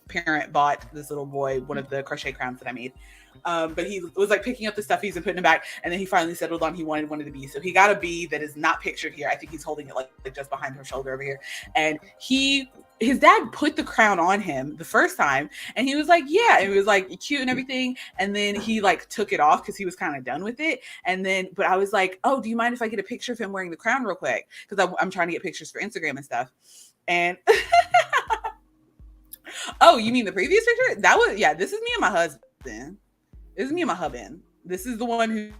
parent bought this little boy one of the crochet crowns that I made. But he was like picking up the stuffies and putting them back, and then he finally settled on he wanted one of the bees. So he got a bee that is not pictured here. I think he's holding it like just behind her shoulder over here. And his dad put the crown on him the first time, and he was like, yeah, it was like cute and everything. And then he like took it off because he was kind of done with it. And then, but I was like, oh, do you mind if I get a picture of him wearing the crown real quick? Because I'm trying to get pictures for Instagram and stuff. And oh, you mean the previous picture? This is me and my husband. This is me and my husband. This is the one who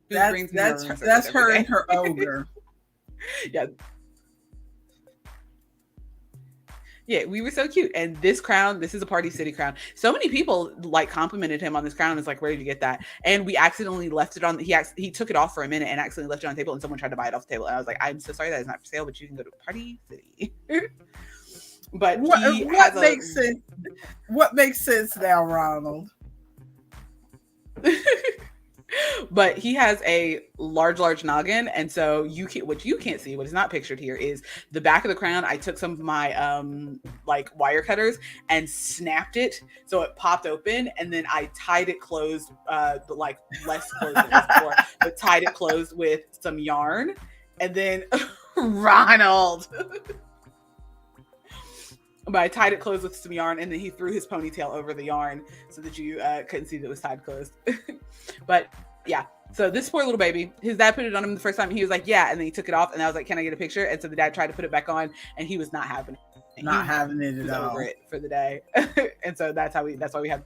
brings me that's her and her ogre. Yeah. Yeah, we were so cute. And this crown, this is a Party City crown. So many people like complimented him on this crown. It's like, where did you get that? And we accidentally left it on. He took it off for a minute and accidentally left it on the table, and someone tried to buy it off the table. And I was like, I'm so sorry that is not for sale, but you can go to Party City. But what makes sense now, Ronald? But he has a large noggin, and so what you can't see, what is not pictured here, is the back of the crown. I took some of my like wire cutters and snapped it so it popped open, and then I tied it closed, but like less closed than it was before, but tied it closed with some yarn, and then Ronald. But I tied it closed with some yarn, and then he threw his ponytail over the yarn so that you couldn't see that it was tied closed. But yeah, so this poor little baby, his dad put it on him the first time. He was like, yeah, and then he took it off, and I was like, can I get a picture? And so the dad tried to put it back on, and he was not having it. Not having it at all. Over it for the day. And so that's why we have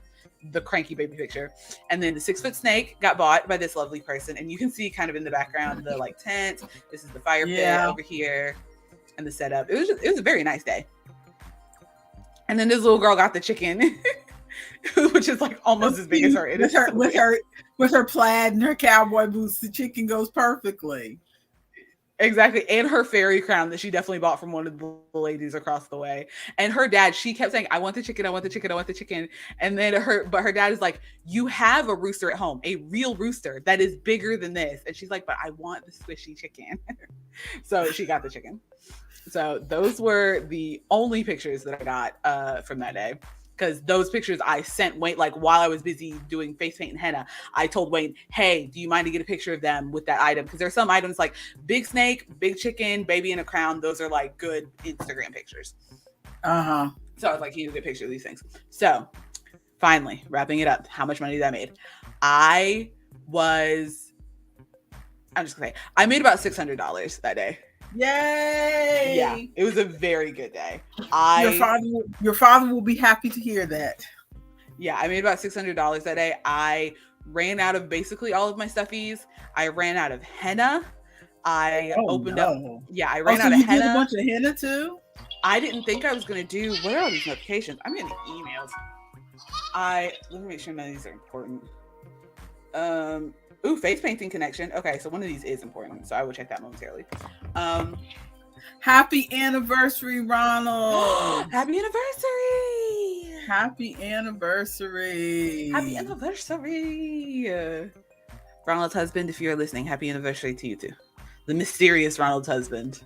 the cranky baby picture. And then the 6-foot snake got bought by this lovely person, and you can see kind of in the background the like tent. This is the fire pit over here, and the setup. It was a very nice day. And then this little girl got the chicken, which is like almost as big as her. With her plaid and her cowboy boots, the chicken goes perfectly. Exactly. And her fairy crown that she definitely bought from one of the ladies across the way. And her dad, she kept saying, I want the chicken, I want the chicken, I want the chicken. And then her dad is like, you have a rooster at home, a real rooster that is bigger than this. And she's like, but I want the squishy chicken. So she got the chicken. So those were the only pictures that I got from that day. Because those pictures I sent Wayne, like while I was busy doing face paint and henna, I told Wayne, hey, do you mind to get a picture of them with that item? Because there's some items like big snake, big chicken, baby in a crown. Those are like good Instagram pictures. Uh-huh. So I was like, you need to get a picture of these things. So finally, wrapping it up, how much money did I made? I made about $600 that day. Yay! Yeah, it was a very good day. Your father will be happy to hear that. Yeah, I made about $600 that day. I ran out of basically all of my stuffies. I ran out of henna. I opened up. Yeah, I ran out of henna. Did a bunch of henna too? I didn't think I was going to do. What are all these notifications? I'm getting emails. Let me make sure none of these are important. Ooh, face painting connection. Okay, so one of these is important, so I will check that momentarily. Happy anniversary, Ronald! Happy anniversary! Happy anniversary! Happy anniversary! Ronald's husband, if you're listening, happy anniversary to you too. The mysterious Ronald's husband.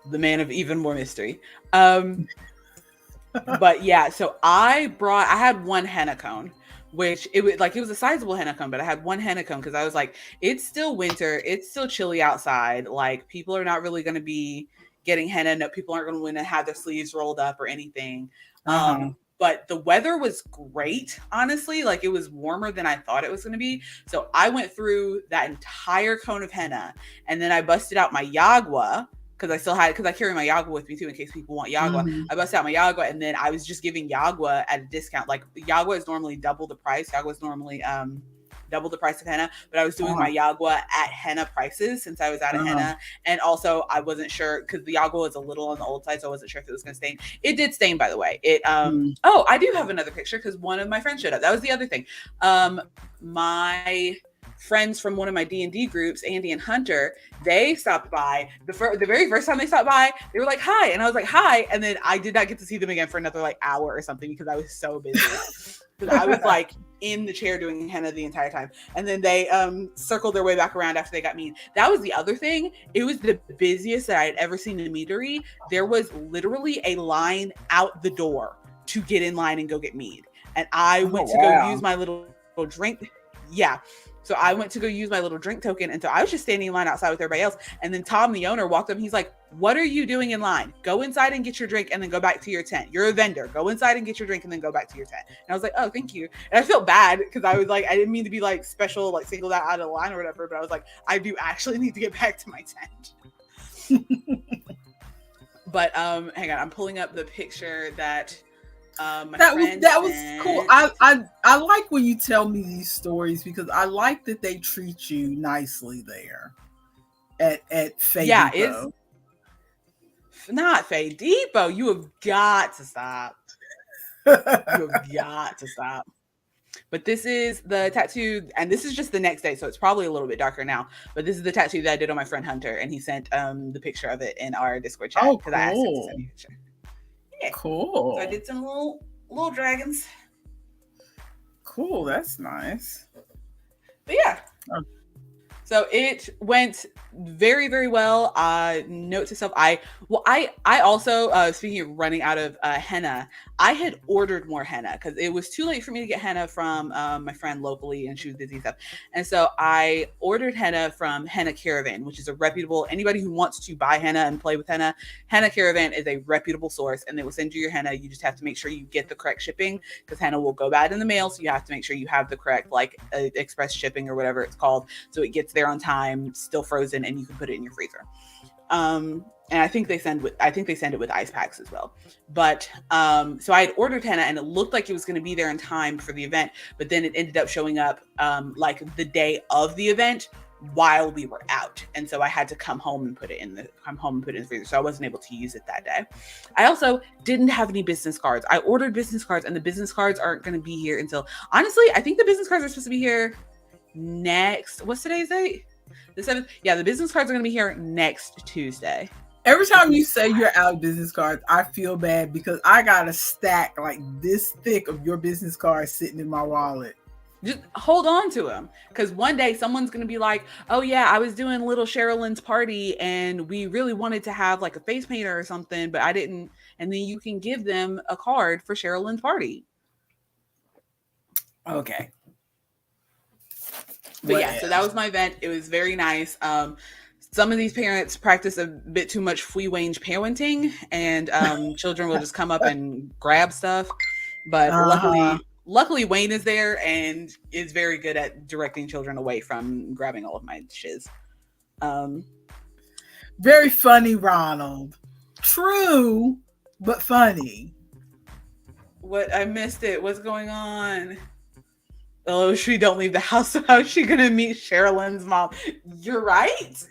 The man of even more mystery. But yeah, so I had one henna cone. Which it was a sizable henna cone, but I had one henna cone because I was like, it's still winter, it's still chilly outside. Like people are not really going to be getting henna. No, people aren't going to want to have their sleeves rolled up or anything. But the weather was great, honestly. Like it was warmer than I thought it was going to be. So I went through that entire cone of henna, and then I busted out my yagua. Because I carry my yagua with me too in case people want yagua. Mm-hmm. I busted out my yagua, and then I was just giving yagua at a discount. Like yagua is normally double the price. Yagua is normally double the price of henna, but I was doing my yagua at henna prices since I was out of henna. And also I wasn't sure because the yagua is a little on the old side, so I wasn't sure if it was going to stain. It did stain, by the way. Oh, I do have another picture because one of my friends showed up. That was the other thing. My friends from one of my D&D groups, Andy and Hunter, they stopped by. The very first time they stopped by, they were like, hi. And I was like, hi. And then I did not get to see them again for another like hour or something because I was so busy. Because I was like in the chair doing henna the entire time. And then they circled their way back around after they got mead. That was the other thing. It was the busiest that I had ever seen in a meadery. There was literally a line out the door to get in line and go get mead. And I went to go use my little drink. Yeah. So I went to go use my little drink token. And so I was just standing in line outside with everybody else. And then Tom, the owner, walked up. He's like, what are you doing in line? Go inside and get your drink and then go back to your tent. You're a vendor. Go inside and get your drink and then go back to your tent. And I was like, oh, thank you. And I felt bad because I was like, I didn't mean to be like special, like singled out of the line or whatever. But I was like, I do actually need to get back to my tent. But hang on. I'm pulling up the picture that that was cool. I like when you tell me these stories because I like that they treat you nicely there at Faye Depot. It's not Faye Depot. You have got to stop. You have got to stop. But this is the tattoo, and this is just the next day, so it's probably a little bit darker now. But this is the tattoo that I did on my friend Hunter, and he sent the picture of it in our Discord chat because I asked him to send me a picture. Yeah. Cool. So I did some little dragons. Cool, that's nice. But yeah. So it went very, very well. Note to self, I also, speaking of running out of henna, I had ordered more henna because it was too late for me to get henna from my friend locally, and she was busy and stuff. And so I ordered henna from Henna Caravan, which is a reputable, anybody who wants to buy henna and play with henna, Henna Caravan is a reputable source, and they will send you your henna. You just have to make sure you get the correct shipping, because henna will go bad in the mail. So you have to make sure you have the correct, like, express shipping or whatever it's called. So it gets there on time, still frozen, and you can put it in your freezer. And I think they send it with ice packs as well. But so I had ordered henna, and it looked like it was going to be there in time for the event, but then it ended up showing up like the day of the event while we were out, and so I had to come home and put it in the freezer. So I wasn't able to use it that day. I also didn't have any business cards. I ordered business cards, and the business cards aren't going to be here until, honestly, I think the business cards are supposed to be here next, what's today's date? The 7th. Yeah, the business cards are going to be here next Tuesday. Every time you say you're out of business cards, I feel bad because I got a stack like this thick of your business cards sitting in my wallet. Just hold on to them, because one day someone's going to be like, oh yeah, I was doing little Sherilyn's party and we really wanted to have like a face painter or something, but I didn't. And then you can give them a card for Sherilyn's party. Okay. But yeah, so that was my event. It was very nice. Some of these parents practice a bit too much free range parenting, and children will just come up and grab stuff. But luckily Wayne is there and is very good at directing children away from grabbing all of my shiz. Very funny, Ronald. True, but funny. What? I missed it. What's going on? Oh, she don't leave the house. So how is she gonna meet Sherilyn's mom? You're right.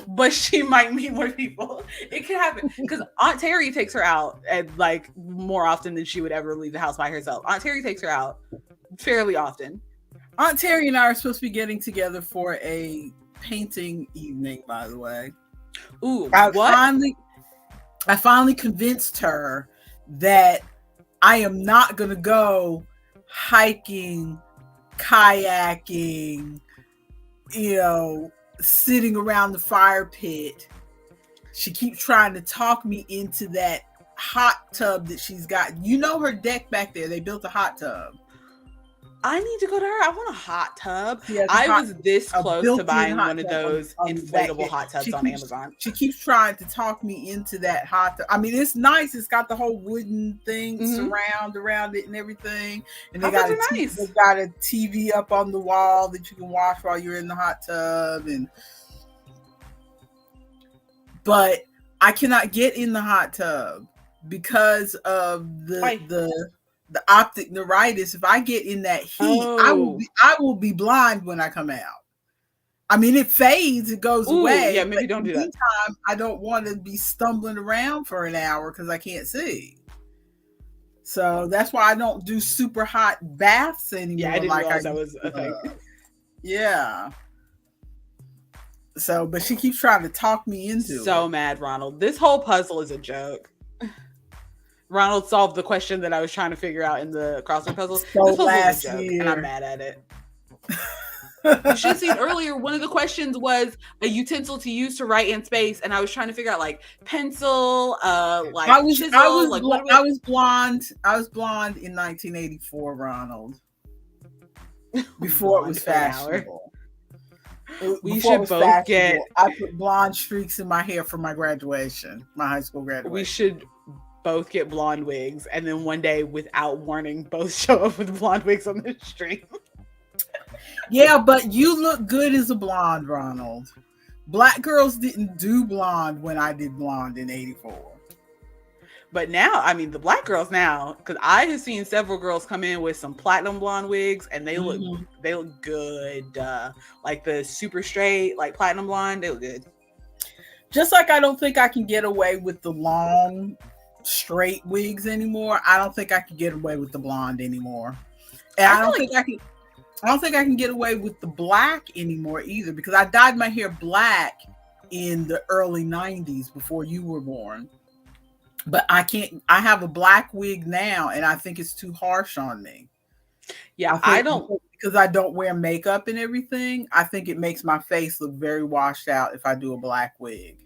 But she might meet more people. It can happen, because Aunt Terry takes her out, and like more often than she would ever leave the house by herself. Aunt Terry takes her out fairly often. Aunt Terry and I are supposed to be getting together for a painting evening, by the way. Ooh, I finally convinced her that I am not gonna go hiking, kayaking, sitting around the fire pit. She keeps trying to talk me into that hot tub that she's got. Her deck back there. They built a hot tub. I need to go to her. I want a hot tub. I was this close to buying one of those inflatable hot tubs on Amazon. She keeps trying to talk me into that hot tub. I mean, it's nice. It's got the whole wooden thing surround around it and everything. And they got a TV up on the wall that you can watch while you're in the hot tub. But I cannot get in the hot tub because of the optic neuritis. If I get in that heat, I will be blind when I come out. I mean, it fades, it goes away. Yeah, maybe don't do that. Meantime, I don't want to be stumbling around for an hour because I can't see. So that's why I don't do super hot baths anymore. Yeah, I didn't realize that was a thing. Yeah. So, but she keeps trying to talk me into it. So mad, Ronald. This whole puzzle is a joke. Ronald solved the question that I was trying to figure out in the crossword puzzle. This puzzle is a joke, and I'm mad at it. You should have seen earlier, one of the questions was a utensil to use to write in space, and I was trying to figure out like pencil, chisel. I was blonde. I was blonde in 1984, Ronald. Before it was fashionable. We should both get. I put blonde streaks in my hair for my graduation, my high school graduation. We should both get blonde wigs, and then one day, without warning, both show up with blonde wigs on the stream. Yeah, but you look good as a blonde, Ronald. Black girls didn't do blonde when I did blonde in 84. But now, I mean, the black girls now, because I have seen several girls come in with some platinum blonde wigs, and they look good. Like the super straight, like platinum blonde, they look good. Just like I don't think I can get away with the long straight wigs anymore. I don't think I can get away with the blonde anymore. And I don't think I can get away with the black anymore either, because I dyed my hair black in the early 90s before you were born. But I have a black wig now, and I think it's too harsh on me. Yeah, I don't because I don't wear makeup and everything, I think it makes my face look very washed out if I do a black wig.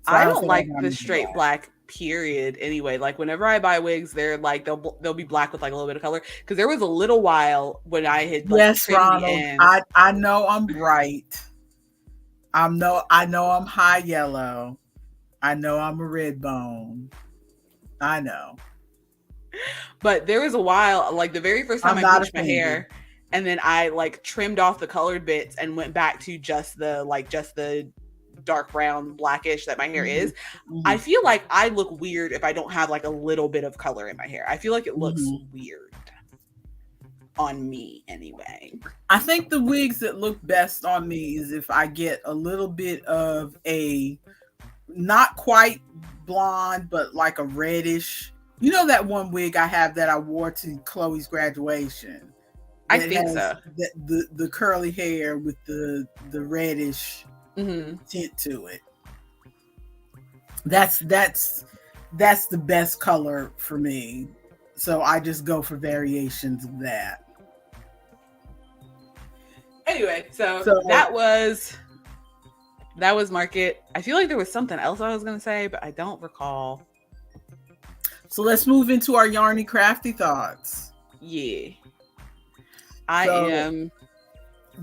So I I don't don't feel like like I the need to do straight that. black period anyway. Like whenever I buy wigs, they're like they'll be black with like a little bit of color. Because there was a little while when I had like Yes, trimmed the Ronald. ends. I know I'm bright. I know I'm high yellow. I know I'm a red bone. I know. But there was a while, like the very first time I'm I not bleached my offended. hair, and then I like trimmed off the colored bits and went back to just the dark brown blackish that my hair is. I Mm-hmm. feel like I look weird if I don't have like a little bit of color in my hair. I feel like it looks Mm-hmm. weird on me anyway. I think the wigs that look best on me is if I get a little bit of a not quite blonde, but like a reddish. You know that one wig I have that I wore to Chloe's graduation I that think has so. the curly hair with the reddish Mm-hmm. tint to it. That's the best color for me. So I just go for variations of that. Anyway, so So that was market. I feel like there was something else I was gonna say, but I don't recall. so let's move into our yarny crafty thoughts. Yeah. I So, am.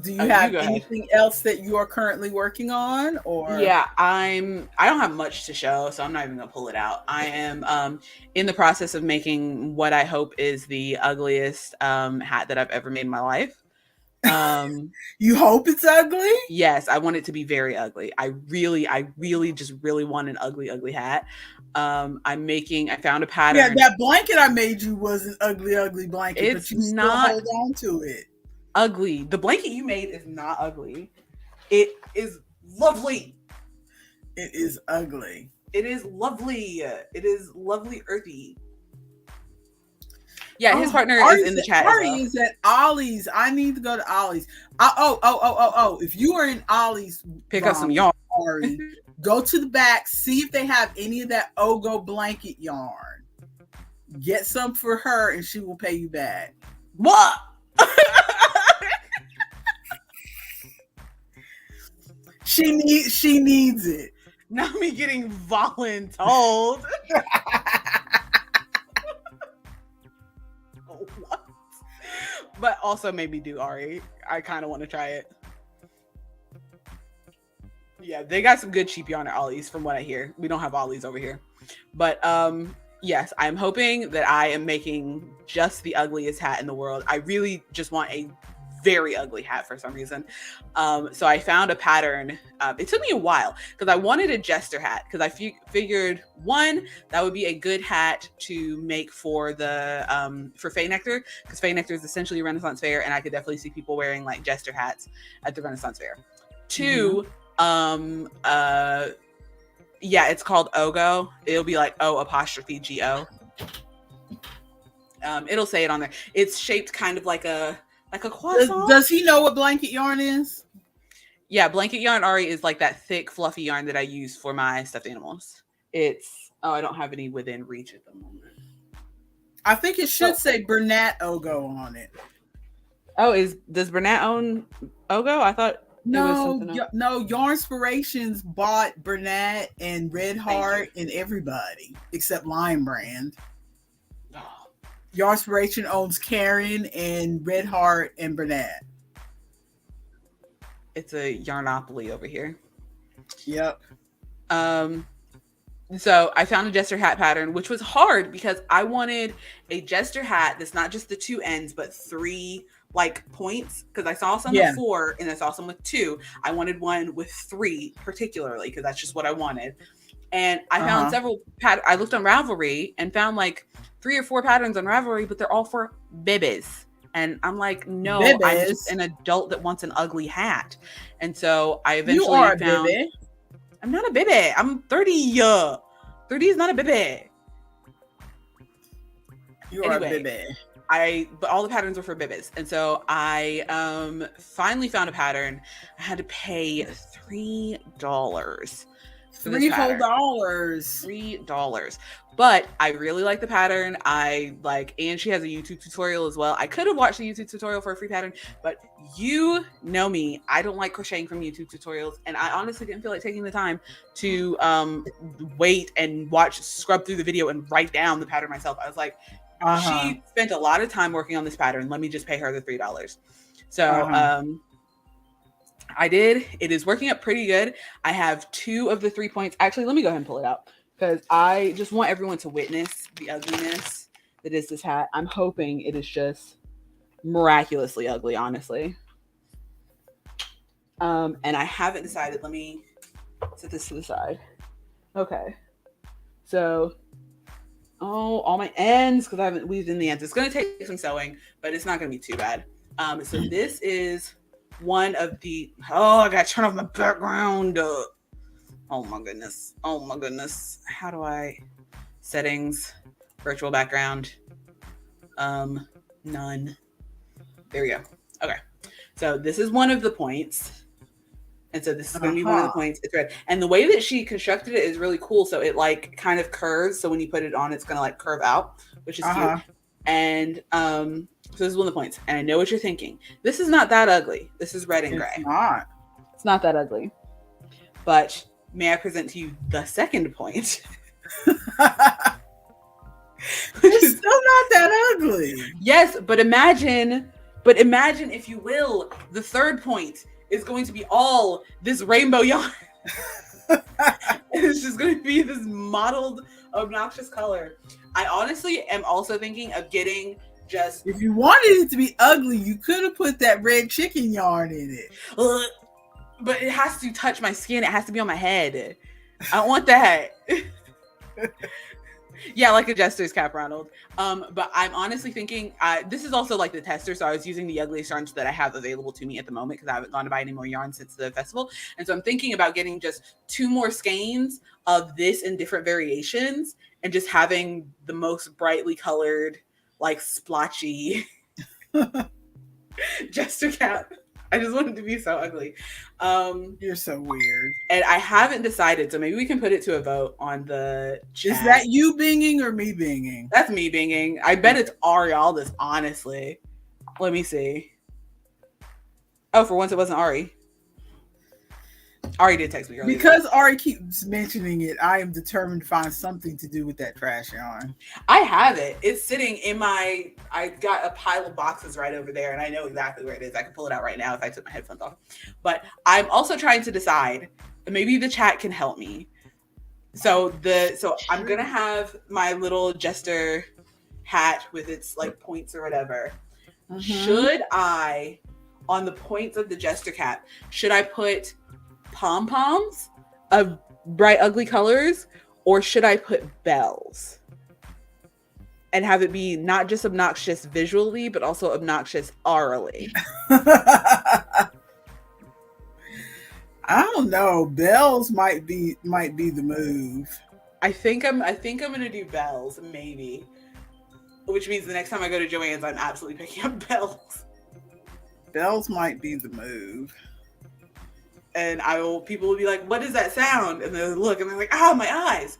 Do you Oh, you have go ahead. anything else that you are currently working on, or? Yeah, I don't have much to show, so I'm not even gonna pull it out. I am in the process of making what I hope is the ugliest hat that I've ever made in my life. You hope it's ugly? Yes, I want it to be very ugly. I really just really want an ugly hat. I found a Yeah, pattern. that blanket I made you was an ugly blanket, but It's you still not hold on to it. ugly. The blanket you made is not ugly. It is lovely. It is ugly. It is lovely. It is lovely earthy. Yeah, his partner is in the chat as well. Is at Ollie's. I need to go to Ollie's. If you are in Ollie's, Pick up some yarn. Ari, go to the back, see if they have any of that Ogo blanket yarn. Get some for her, and she will pay you back. What? She needs it. Now me getting voluntold. What? But also maybe do Ari. I kind of want to try it. Yeah, they got some good cheap yarn at Ollie's from what I hear. We don't have Ollie's over here. But yes, I'm hoping that I am making just the ugliest hat in the world. I really just want a very ugly hat for some reason. So I found a pattern. It took me a while because I wanted a jester hat because I figured one, that would be a good hat to make for the for Fae Nectar, because Fae Nectar is essentially a Renaissance fair, and I could definitely see people wearing like jester hats at the Renaissance fair. Two, yeah, it's called Ogo. It'll be like O''Go. It'll say it on there. It's shaped kind of like a croissant. Does he know what blanket yarn is? Yeah, blanket yarn, Ari, is like that thick, fluffy yarn that I use for my stuffed animals. I don't have any within reach at the moment. I think it should say Bernat Ogo on it. Oh, does Bernat own Ogo? I thought no, Yarnspirations bought Bernat and Red Heart and everybody except Lion Brand. Yarnspiration owns Karen and Red Heart and Bernat. It's a Yarnopoly over here. Yep. So I found a jester hat pattern, which was hard because I wanted a jester hat that's not just the two ends, but three like points. Because I saw some with 4 and I saw some with 2. I wanted one with 3 particularly because that's just what I wanted. And I found several I looked on Ravelry and found like 3 or 4 patterns on Ravelry, but they're all for babies. And I'm like, no, I'm just an adult that wants an ugly hat. And so I eventually found. Baby. I'm not a baby. I'm 30. 30 is not a baby. You are a baby. But all the patterns were for bibis. And so I finally found a pattern. I had to pay $3 $3 whole dollars. $3. But I really like the pattern. And she has a YouTube tutorial as well. I could have watched the YouTube tutorial for a free pattern, but you know me, I don't like crocheting from YouTube tutorials, and I honestly didn't feel like taking the time to wait and scrub through the video and write down the pattern myself. I was like, she spent a lot of time working on this pattern. Let me just pay her the $3. So I did. It is working up pretty good. I have 2 of the 3 points. Actually, let me go ahead and pull it out, because I just want everyone to witness the ugliness that is this hat. I'm hoping it is just miraculously ugly, honestly. And I haven't decided. Let me set this to the side. Okay. So, all my ends, because I haven't weaved in the ends. It's going to take some sewing, but it's not going to be too bad. So this is one of the, I got to turn off my background. Oh my goodness. How do I, settings, virtual background, none. There we go. Okay. So this is one of the points. And so this is going to be one of the points. It's red. And the way that she constructed it is really cool. So it like kind of curves. So when you put it on, it's going to like curve out, which is cute. And so this is one of the points. And I know what you're thinking. This is not that ugly. This is red and gray. It's not that ugly. But may I present to you the second point? It's still not that ugly. Yes, but imagine, if you will, the third point is going to be all this rainbow yarn. It's just going to be this mottled, obnoxious color. I honestly am also thinking of getting just... If you wanted it to be ugly, you could have put that red chicken yarn in it. But it has to touch my skin. It has to be on my head. I don't want that. Yeah, like a jester's cap, Ronald. But I'm honestly thinking, this is also like the tester, so I was using the ugliest yarns that I have available to me at the moment because I haven't gone to buy any more yarn since the festival. And so I'm thinking about getting just 2 more skeins of this in different variations and just having the most brightly colored, like splotchy jester cap. I just want it to be so ugly. You're so weird. And I haven't decided, so maybe we can put it to a vote on the chat. Is that you binging or me binging? That's me binging. I bet it's Ari, all this, honestly. Let me see. Oh, for once it wasn't Ari. Ari did text me earlier. Because Ari keeps mentioning it, I am determined to find something to do with that trash yarn. I have it. It's sitting in I got a pile of boxes right over there, and I know exactly where it is. I can pull it out right now if I took my headphones off. But I'm also trying to decide, maybe the chat can help me. So I'm going to have my little jester hat with its like points or whatever. Mm-hmm. Should I, on the points of the jester cap, should I put pom-poms of bright ugly colors, or should I put bells and have it be not just obnoxious visually but also obnoxious aurally? I don't know. Bells might be the move. I think I'm gonna do bells, maybe, which means the next time I go to Joann's I'm absolutely picking up bells. Bells might be the move. And people will be like, what is that sound? And they'll look and they're like, my eyes.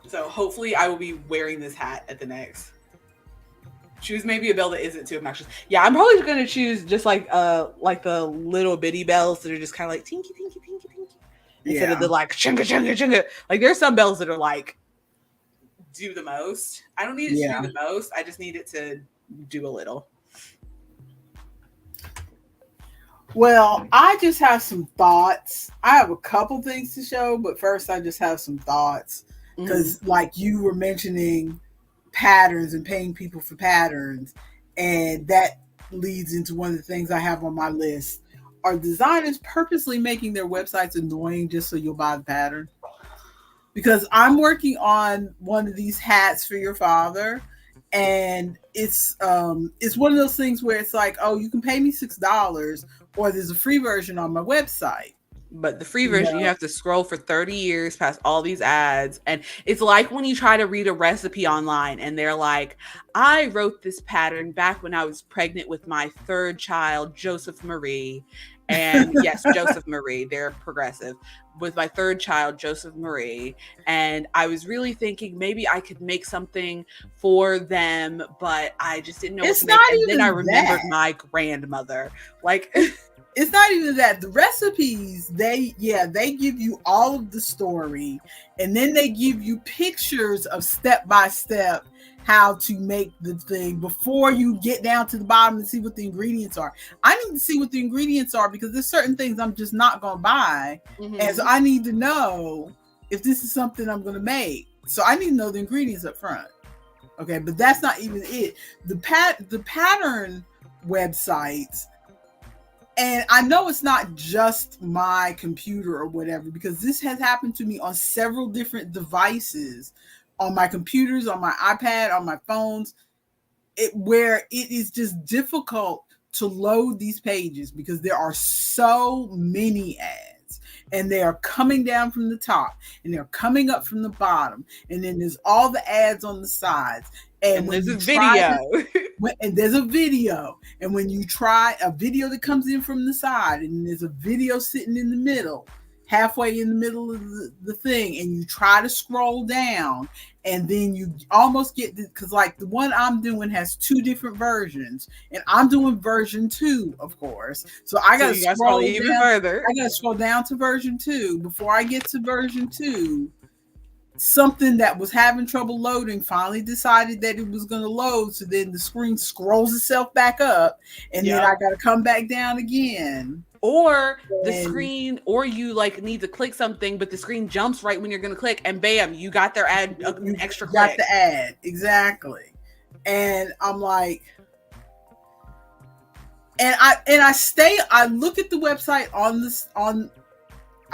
So hopefully I will be wearing this hat at the next. Choose maybe a bell that isn't too obnoxious. Yeah, I'm probably going to choose just like the little bitty bells that are just kind of like tinky, tinky, tinky, tinky. Instead of the like chunga, chunga, chunga. Like there's some bells that are like do the most. I don't need it to do the most. I just need it to do a little. Well, I just have some thoughts. I have a couple things to show, but first I just have some thoughts. Because like you were mentioning patterns and paying people for patterns, and that leads into one of the things I have on my list. Are designers purposely making their websites annoying just so you'll buy the pattern? Because I'm working on one of these hats for your father, and it's one of those things where it's like, oh, you can pay me $6, or there's a free version on my website. But the free version, you have to scroll for 30 years past all these ads. And it's like when you try to read a recipe online and they're like, I wrote this pattern back when I was pregnant with my 3rd child, Joseph Marie. And yes, Joseph Marie, they're progressive. With my third child, Joseph Marie, and I was really thinking maybe I could make something for them, but I just didn't know what to make. And then I remembered my grandmother. Like, it's not even that. The recipes, they give you all of the story, and then they give you pictures of step by step how to make the thing before you get down to the bottom and see what the ingredients are. I need to see what the ingredients are because there's certain things I'm just not going to buy. Mm-hmm. And so I need to know if this is something I'm going to make. So I need to know the ingredients up front. Okay, but that's not even it. The pattern websites, and I know it's not just my computer or whatever, because this has happened to me on several different devices, on my computers, on my iPad, on my phones, where it is just difficult to load these pages because there are so many ads, and they are coming down from the top and they're coming up from the bottom, and then there's all the ads on the sides. And there's a video. And there's a video. And when you try a video that comes in from the side, and there's a video sitting in the middle, halfway in the middle of the thing, and you try to scroll down, and then you almost get, because like the one I'm doing has 2 different versions, and I'm doing version 2, of course. So I got to scroll even further. I got to scroll down to version 2. Before I get to version 2, something that was having trouble loading finally decided that it was going to load. So then the screen scrolls itself back up, and then I got to come back down again. Or the screen, or you like need to click something, but the screen jumps right when you're going to click, and bam, you got their ad, an extra click. Got the ad, exactly. And I'm like, I look at the website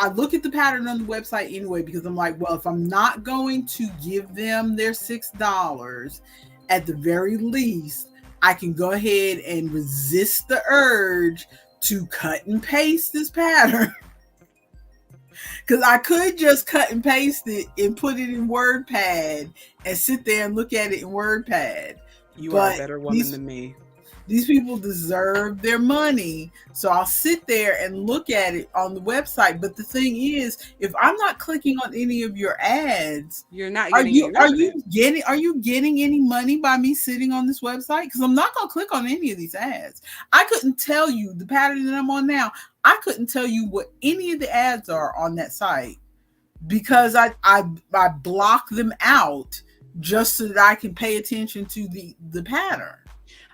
I look at the pattern on the website anyway, because I'm like, well, if I'm not going to give them their $6, at the very least, I can go ahead and resist the urge to cut and paste this pattern. Because I could just cut and paste it and put it in WordPad and sit there and look at it in WordPad. You are a better woman than me. These people deserve their money. So I'll sit there and look at it on the website. But the thing is, if I'm not clicking on any of your ads, you're not getting are you getting any money by me sitting on this website? Because I'm not going to click on any of these ads. I couldn't tell you the pattern that I'm on now. I couldn't tell you what any of the ads are on that site, because I block them out just so that I can pay attention to the pattern.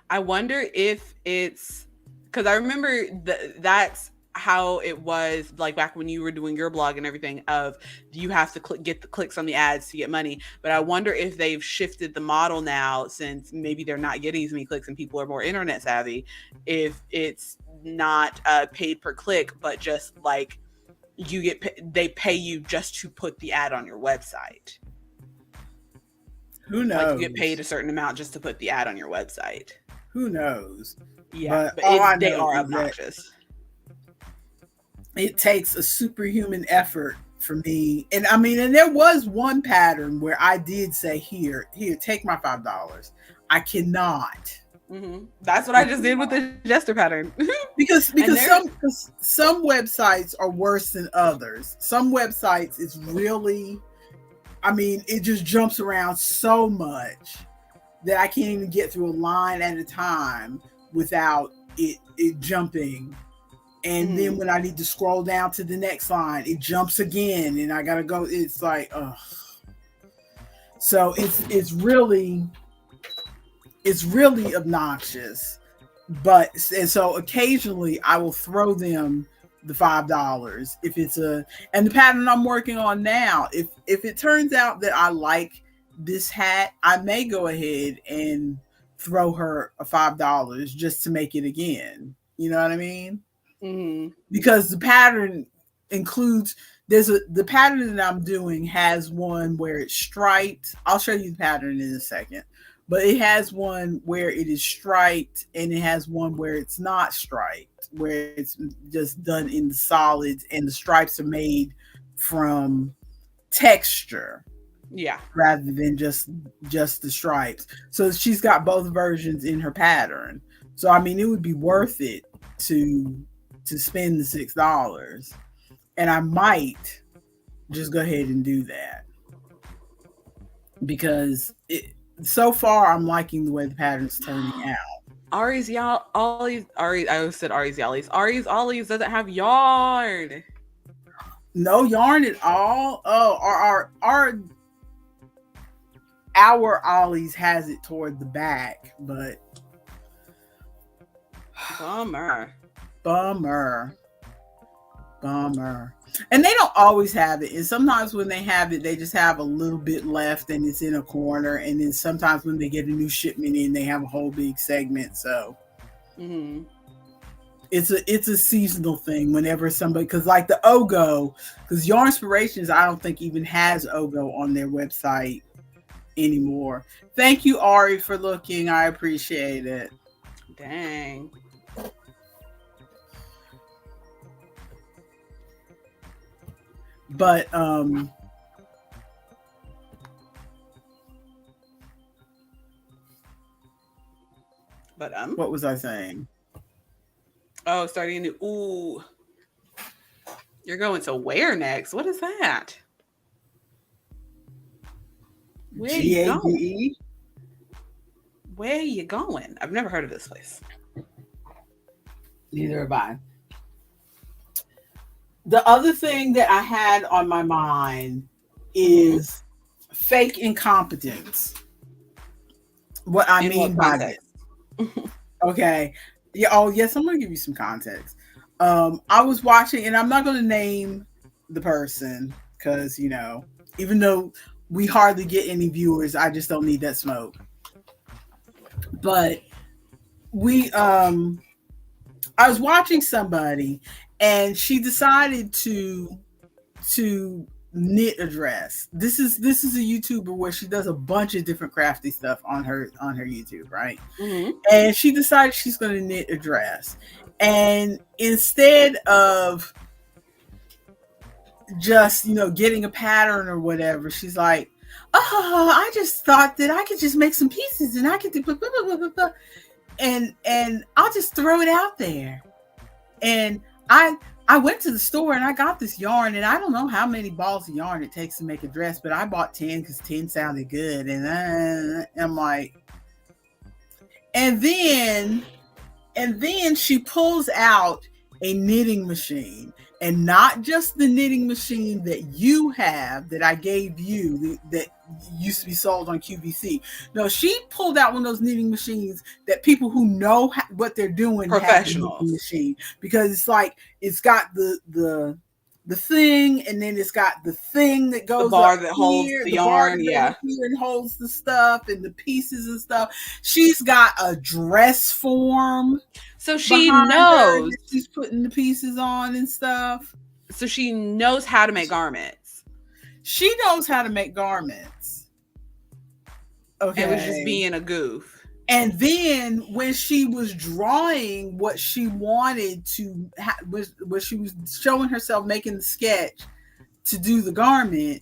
I wonder if it's because I remember that's how it was like back when you were doing your blog and everything, of you have to get the clicks on the ads to get money. But I wonder if they've shifted the model now, since maybe they're not getting as many clicks and people are more internet savvy, if it's not paid per click, but just like they pay you just to put the ad on your website. Who knows? Like you get paid a certain amount just to put the ad on your website. Who knows? Yeah, but they are obnoxious. It takes a superhuman effort for me. And I mean, and there was one pattern where I did say, here, take my $5. I cannot. Mm-hmm. That's what I just did with the Jester pattern. because some websites are worse than others. Some websites, it's really, I mean, it just jumps around so much that I can't even get through a line at a time without it jumping. And then when I need to scroll down to the next line, it jumps again, and I gotta go. It's like, ugh. So it's really obnoxious. And so occasionally I will throw them the $5 if it's and the pattern I'm working on now, if it turns out that I like this hat, I may go ahead and throw her a $5 just to make it again. You know what I mean? Mm-hmm. Because the pattern includes, the pattern that I'm doing has one where it's striped. I'll show you the pattern in a second, but it has one where it is striped, and it has one where it's not striped, where it's just done in the solids, and the stripes are made from texture. Yeah. Rather than just the stripes. So she's got both versions in her pattern. So I mean, it would be worth it to to spend the $6. And I might just go ahead and do that. Because so far I'm liking the way the pattern's turning out. Ari's Ollie's Ari. I always said Ari's Ollies. Ari's Ollies doesn't have yarn. No yarn at all. Oh, our Ollie's has it toward the back, but bummer. And they don't always have it. And sometimes when they have it, they just have a little bit left and it's in a corner. And then sometimes when they get a new shipment in, they have a whole big segment. So it's a seasonal thing whenever somebody, because like the Ogo, because Yarn Inspirations, I don't think even has Ogo on their website anymore. Thank you, Ari, for looking. I appreciate it. Dang. But what was I saying? Oh, starting a new. Ooh, you're going to where next? What is that? Where are you going? Where are you going? I've never heard of this place. Neither have I. The other thing that I had on my mind is fake incompetence. What I mean by this. Okay. Yeah. Oh, yes. I'm going to give you some context. I was watching, and I'm not going to name the person because, you know, even though we hardly get any viewers, I just don't need that smoke. But I was watching somebody, and she decided to knit a dress. This is a YouTuber where she does a bunch of different crafty stuff on her YouTube, right? And she decided she's going to knit a dress, and instead of just, you know, getting a pattern or whatever, she's like, oh, I just thought that I could just make some pieces and I could do blah, blah, blah, blah, blah, and I'll just throw it out there. And I went to the store and I got this yarn, and I don't know how many balls of yarn it takes to make a dress, but I bought 10 because 10 sounded good. And I'm like, and then she pulls out a knitting machine, and not just the knitting machine that you have, that I gave you, that used to be sold on QVC. No, she pulled out one of those knitting machines that people who know what they're doing, professionals, machine, because it's like, it's got the thing, and then it's got the thing that goes, the bar that holds the yarn, here and holds the stuff and the pieces and stuff. She's got a dress form, so she knows she's putting the pieces on and stuff. So she knows how to make garments. She knows how to make garments. Okay, it was just being a goof. And then when she was drawing what she wanted to, when she was showing herself making the sketch to do the garment,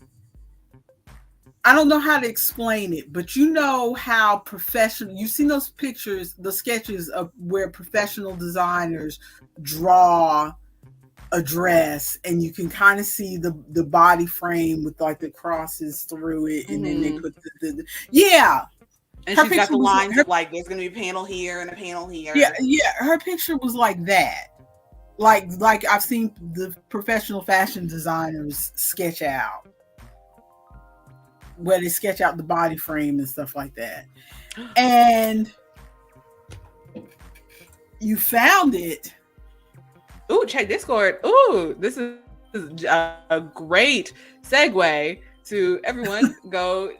I don't know how to explain it, but you know how professional, you've seen those pictures, the sketches of where professional designers draw a dress, and you can kind of see the body frame with like the crosses through it, and then they put the yeah. And she's got the lines of like, there's going to be a panel here and a panel here. Yeah, her picture was like that. Like I've seen the professional fashion designers sketch out, where they sketch out the body frame and stuff like that. And you found it. Ooh, check Discord. Ooh, this is a great segue to everyone. Go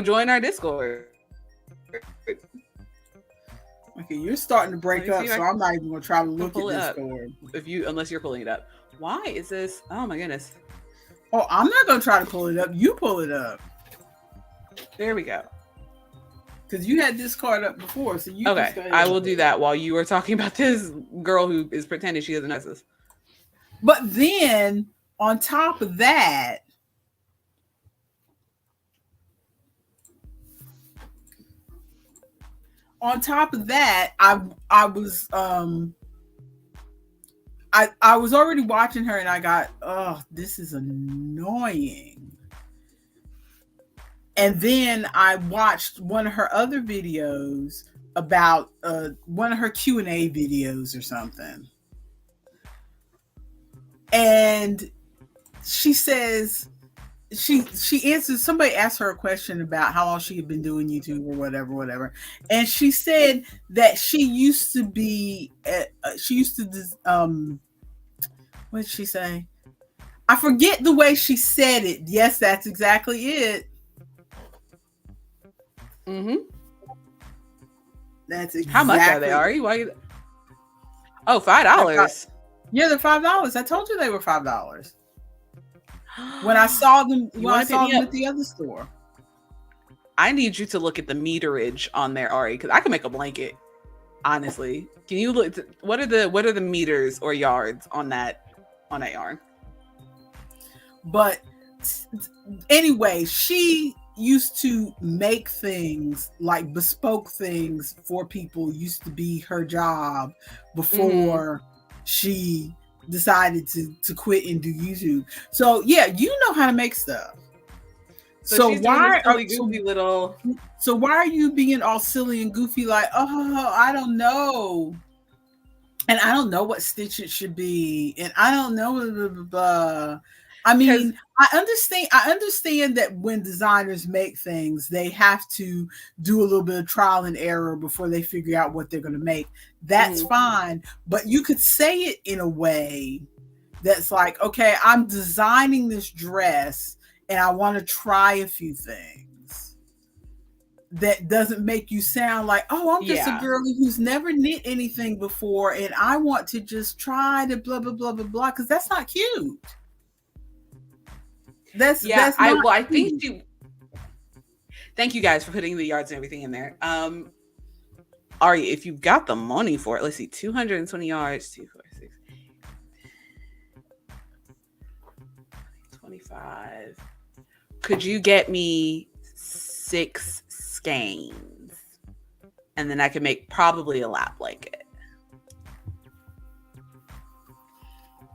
join our Discord. Okay, you're starting to break up, so I'm not even going to try to look at Discord. Unless you're pulling it up. Why is this? Oh my goodness. Oh, I'm not going to try to pull it up. You pull it up. There we go. Because you had Discord up before, so you. Okay, I will do that while you are talking about this girl who is pretending she doesn't know this. But then, on top of that, on top of that, I was I was already watching her and I got, oh, this is annoying. And then I watched one of her other videos about one of her Q&A videos or something. And she says, she answers, somebody asked her a question about how long she had been doing YouTube or whatever. And she said that she used to be, what did she say? I forget the way she said it. Yes, that's exactly it. Mm-hmm. That's exactly. How much are they, Ari? Why? Oh, $5. Yeah, they're $5. I told you they were $5. When I saw them, at the other store. I need you to look at the meterage on there, Ari, because I can make a blanket. Honestly, can you look? What are the meters or yards on that yarn? But anyway, she used to make things, like bespoke things for people. Used to be her job before she decided to quit and do YouTube. So yeah, you know how to make stuff. So why are So why are you being all silly and goofy? Like, oh, I don't know, and I don't know what stitch it should be, and I don't know. Blah, blah, blah. I mean, I understand that when designers make things, they have to do a little bit of trial and error before they figure out what they're going to make. That's fine, but you could say it in a way that's like, okay, I'm designing this dress and I want to try a few things. That doesn't make you sound like, oh, I'm just a girlie who's never knit anything before and I want to just try to blah, blah, blah, blah, blah, because that's not cute. I think she. Thank you guys for putting the yards and everything in there. Ari, if you got the money for it, let's see, 220 yards, 2, 4, 6, 25. Could you get me 6 skeins? And then I could make probably a lap blanket.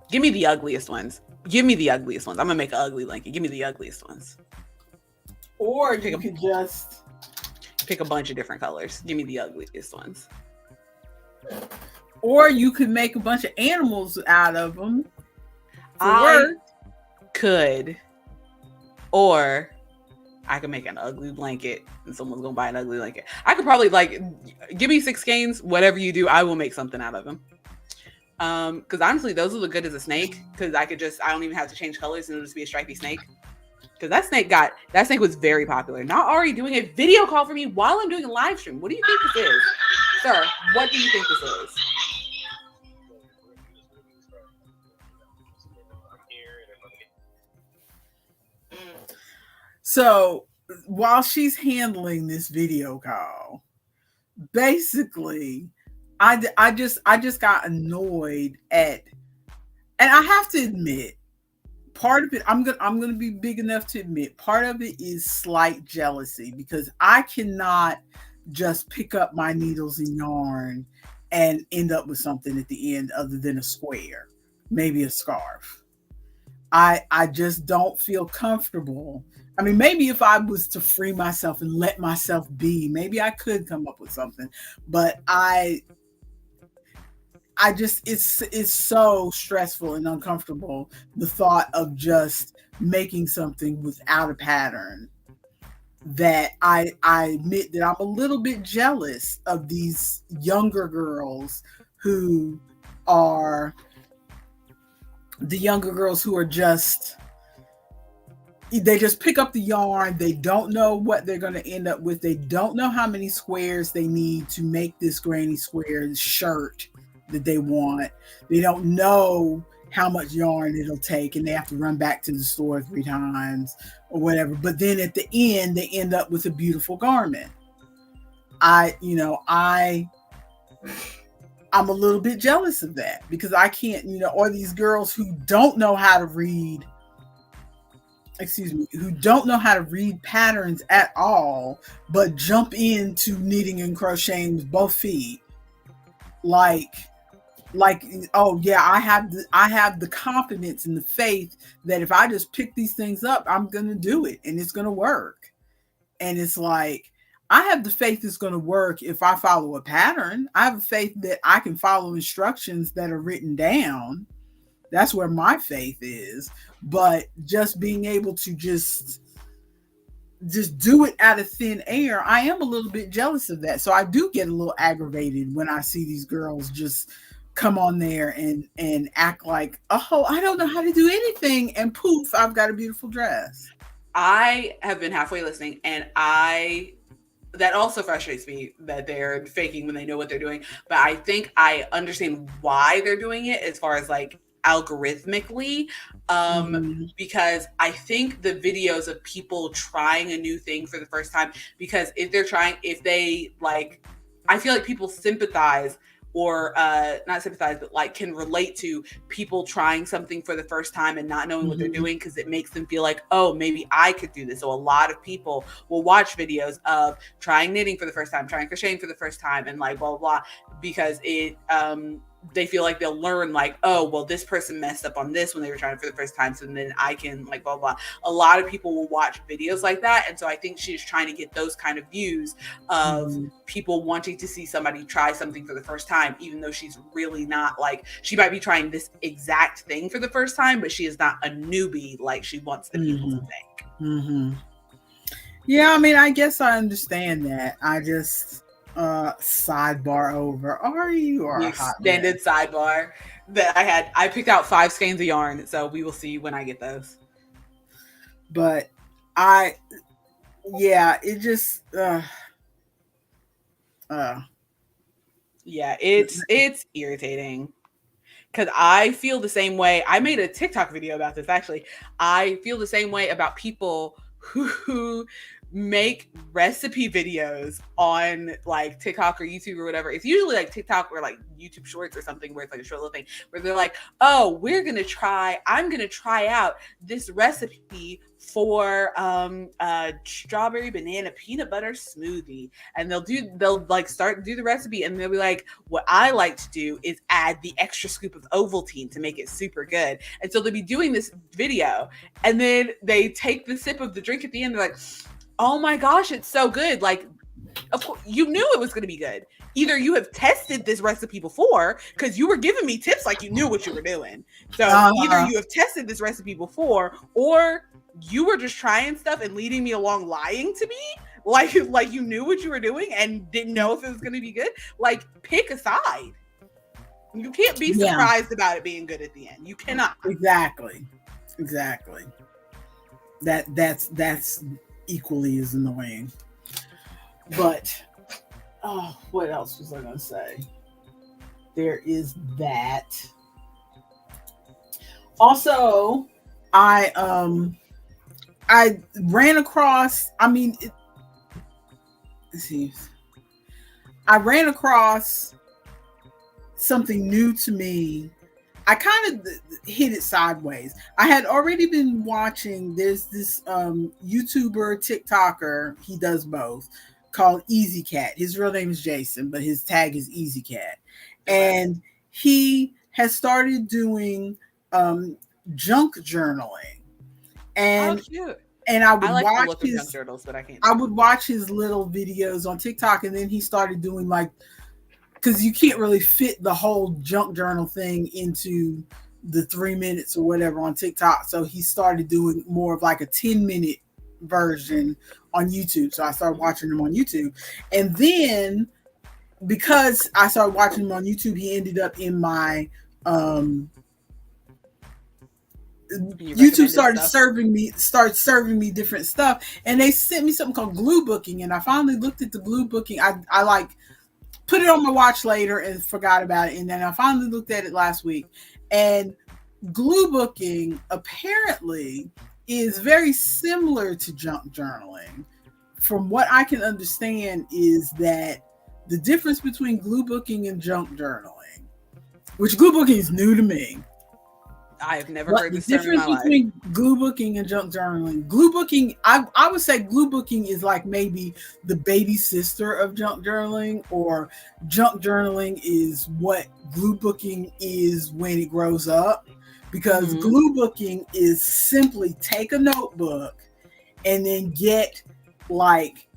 Give me the ugliest ones. I'm gonna make an ugly blanket. Give me the ugliest ones. Or you could just pick a bunch of different colors. Give me the ugliest ones. Or you could make a bunch of animals out of them. Could. Or I could make an ugly blanket and someone's gonna buy an ugly blanket. I could probably give me 6 skeins, whatever you do, I will make something out of them. Because honestly, those will look good as a snake. Because I don't even have to change colors and it'll just be a stripy snake. Because that snake was very popular. Not Ari doing a video call for me while I'm doing a live stream. What do you think this is? Sir, what do you think this is? So while she's handling this video call, basically, I just got annoyed at, and I have to admit, part of it, I'm gonna be big enough to admit, part of it is slight jealousy, because I cannot just pick up my needles and yarn and end up with something at the end other than a square, maybe a scarf. I just don't feel comfortable. I mean, maybe if I was to free myself and let myself be, maybe I could come up with something, but I just, it's so stressful and uncomfortable, the thought of just making something without a pattern, that I admit that I'm a little bit jealous of these younger girls who are just, they just pick up the yarn. They don't know what they're going to end up with. They don't know how many squares they need to make this granny square shirt that they want. They don't know how much yarn it'll take, and they have to run back to the store 3 times or whatever. But then at the end, they end up with a beautiful garment. I'm a little bit jealous of that, because I can't, or these girls who don't know how to read who don't know how to read patterns at all, but jump into knitting and crocheting with both feet. Like, oh yeah, I have the confidence and the faith that if I just pick these things up, I'm gonna do it and it's gonna work. And it's like, I have the faith it's gonna work if I follow a pattern. I have a faith that I can follow instructions that are written down. That's where my faith is. But just being able to just do it out of thin air, I am a little bit jealous of that. So I do get a little aggravated when I see these girls just come on there and act like, oh, I don't know how to do anything, and poof, I've got a beautiful dress. I have been halfway listening, and that also frustrates me that they're faking when they know what they're doing. But I think I understand why they're doing it as far as like algorithmically, because I think the videos of people trying a new thing for the first time, because if they like, I feel like people sympathize or not sympathize, but like can relate to people trying something for the first time and not knowing what they're doing, because it makes them feel like, oh, maybe I could do this. So a lot of people will watch videos of trying knitting for the first time, trying crocheting for the first time, and like blah, blah, blah, because it, they feel like they'll learn like, oh, well, this person messed up on this when they were trying for the first time, so then I can like blah, blah. A lot of people will watch videos like that. And so I think she's trying to get those kind of views of people wanting to see somebody try something for the first time, even though she's really not, like, she might be trying this exact thing for the first time, but she is not a newbie like she wants the people to think. Yeah, I mean, I guess I understand that. I just sidebar over. Ari, you are the extended sidebar that I picked out 5 skeins of yarn, so we will see when I get those. But it just yeah, it's irritating, because I feel the same way. I made a TikTok video about this, actually. I feel the same way about people who make recipe videos on like TikTok or YouTube or whatever. It's usually like TikTok or like YouTube Shorts or something, where it's like a short little thing where they're like, oh, I'm gonna try out this recipe for strawberry banana peanut butter smoothie. And they'll like start do the recipe, and they'll be like, what I like to do is add the extra scoop of Ovaltine to make it super good. And so they'll be doing this video, and then they take the sip of the drink at the end, they're like, oh my gosh, it's so good. Like, of course, you knew it was going to be good. Either you have tested this recipe before, because you were giving me tips like you knew what you were doing. So either you have tested this recipe before, or you were just trying stuff and leading me along lying to me. Like you knew what you were doing and didn't know if it was going to be good. Like, pick a side. You can't be surprised about it being good at the end. You cannot. Exactly. That's equally as annoying. But what else was I gonna say? There is that. Also, I ran across, I ran across something new to me. I kind of hit it sideways. I had already been watching, there's this YouTuber, TikToker, he does both, called Easy Cat. His real name is Jason, but his tag is Easy Cat. And he has started doing junk journaling. And cute. And I would watch his junk journals, but I would watch his little videos on TikTok, and then he started doing like, because you can't really fit the whole junk journal thing into the 3 minutes or whatever on TikTok. So he started doing more of like a 10-minute version on YouTube. So I started watching him on YouTube. And then because I started watching him on YouTube, he ended up in my YouTube started serving me different stuff. And they sent me something called glue booking. And I finally looked at the glue booking. I like put it on my watch later and forgot about it. And then I finally looked at it last week. And glue booking apparently is very similar to junk journaling. From what I can understand is that the difference between glue booking and junk journaling, which glue booking is new to me. I've never But heard the this term in difference my life. between glue booking and junk journaling, glue booking, I would say glue booking is like maybe the baby sister of junk journaling, or junk journaling is what glue booking is when it grows up. Because glue booking is simply take a notebook and then get like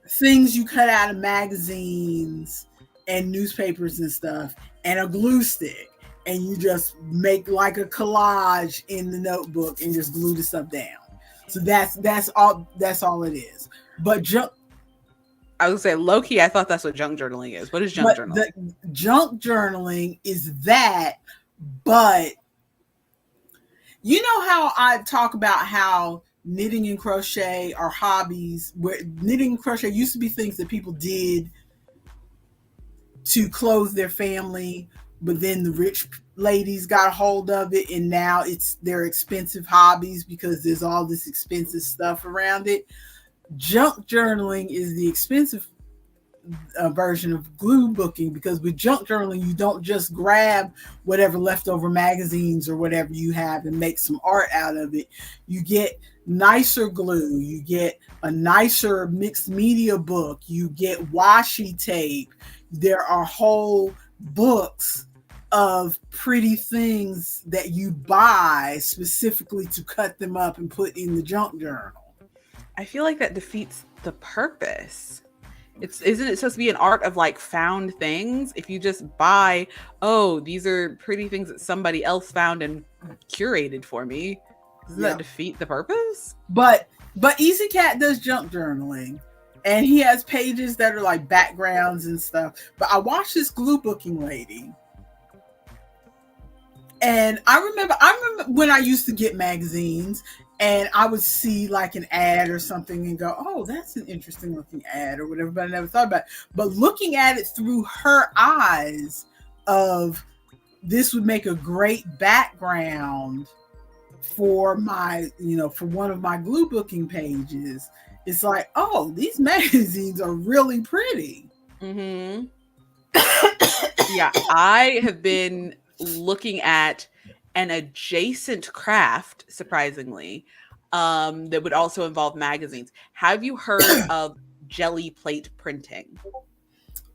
things you cut out of magazines and newspapers and stuff and a glue stick, and you just make like a collage in the notebook and just glue the stuff down. So that's all it is. But I was gonna say low key, I thought that's what junk journaling is. What is junk journaling? The junk journaling is that, but you know how I talk about how knitting and crochet are hobbies, where knitting and crochet used to be things that people did to clothe their family, but then the rich ladies got a hold of it, and now they're expensive hobbies because there's all this expensive stuff around it. Junk journaling is the expensive version of glue booking, because with junk journaling you don't just grab whatever leftover magazines or whatever you have and make some art out of it. You get nicer glue, you get a nicer mixed media book, you get washi tape. There are whole books of pretty things that you buy specifically to cut them up and put in the junk journal. I feel like that defeats the purpose. Isn't it supposed to be an art of like found things? If you just buy, oh, these are pretty things that somebody else found and curated for me, doesn't that defeat the purpose? But Easy Cat does junk journaling, and he has pages that are like backgrounds and stuff. But I watched this glue booking lady, and I remember when I used to get magazines, and I would see like an ad or something and go, oh, that's an interesting looking ad or whatever, but I never thought about it. But looking at it through her eyes of, this would make a great background for my, for one of my glue booking pages. It's like, oh, these magazines are really pretty. Mm-hmm. Yeah, I have been looking at an adjacent craft, surprisingly, that would also involve magazines. Have you heard of jelly plate printing?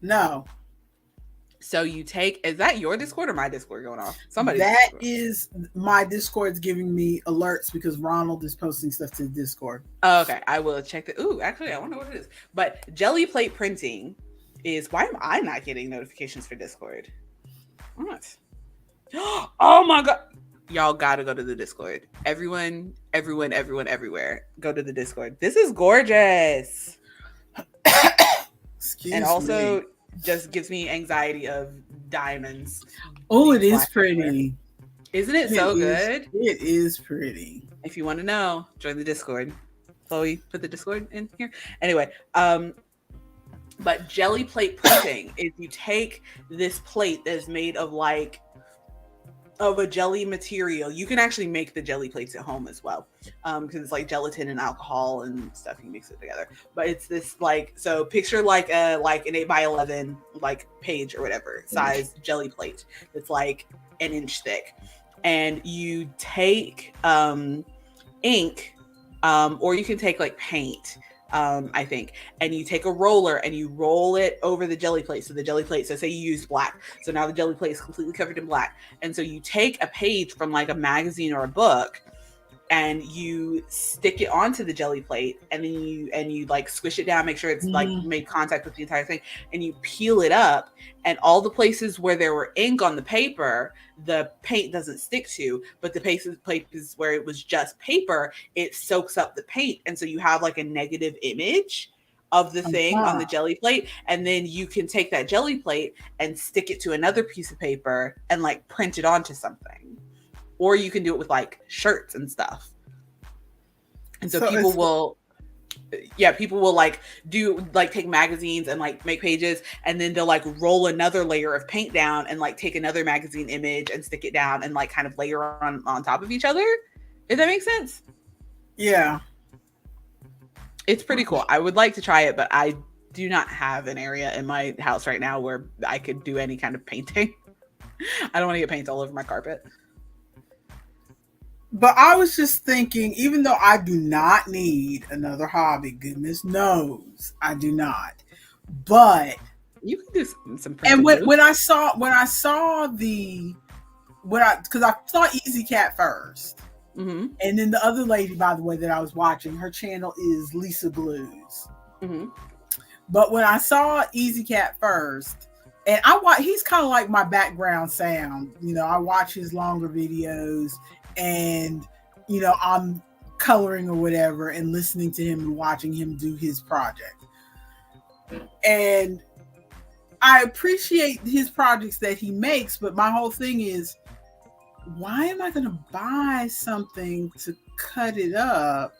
No. So you take, is that your Discord or my Discord going off? Somebody's that Discord. Is my Discord's giving me alerts because Ronald is posting stuff to the Discord. Oh, okay, I will check that. Ooh, actually, I wonder what it is. But jelly plate printing is, why am I not getting notifications for Discord? What? Oh my god, y'all gotta go to the Discord. Everyone everywhere, go to the Discord. This is gorgeous. Excuse and also me. Just gives me anxiety of diamonds. Oh, it is pretty. Isn't it so good? It is pretty. If you want to know, join the Discord. Chloe, put the Discord in here. Anyway, but jelly plate printing is, you take this plate that is made of a jelly material. You can actually make the jelly plates at home as well, because it's like gelatin and alcohol and stuff. You mix it together, but it's this so picture like an 8x11 page or whatever size jelly plate that's like an inch thick, and you take ink, or you can take paint, I think, and you take a roller and you roll it over the jelly plate. So the jelly plate, so say you use black, so now the jelly plate is completely covered in black, and so you take a page from a magazine or a book and you stick it onto the jelly plate, and then you squish it down, make sure it's made contact with the entire thing, and you peel it up, and all the places where there were ink on the paper, the paint doesn't stick to, but the places where it was just paper, it soaks up the paint, and so you have a negative image of the thing on the jelly plate, and then you can take that jelly plate and stick it to another piece of paper and print it onto something. Or you can do it with shirts and stuff. And so people will do take magazines and make pages, and then they'll roll another layer of paint down and take another magazine image and stick it down and kind of layer on top of each other. If that makes sense? Yeah. It's pretty cool. I would like to try it, but I do not have an area in my house right now where I could do any kind of painting. I don't want to get paint all over my carpet. But I was just thinking, even though I do not need another hobby, goodness knows I do not. But You can do some and printed boots. when I saw the when I because I saw Easy Cat first, Mm-hmm. and then the other lady, by the way, that I was watching, her channel is Lisa Blues. Mm-hmm. But when I saw Easy Cat first, and he's kind of like my background sound. You know, I watch his longer videos, and you know, I'm coloring or whatever, and listening to him and watching him do his project. And I appreciate his projects that he makes, but my whole thing is, why am I going to buy something to cut it up?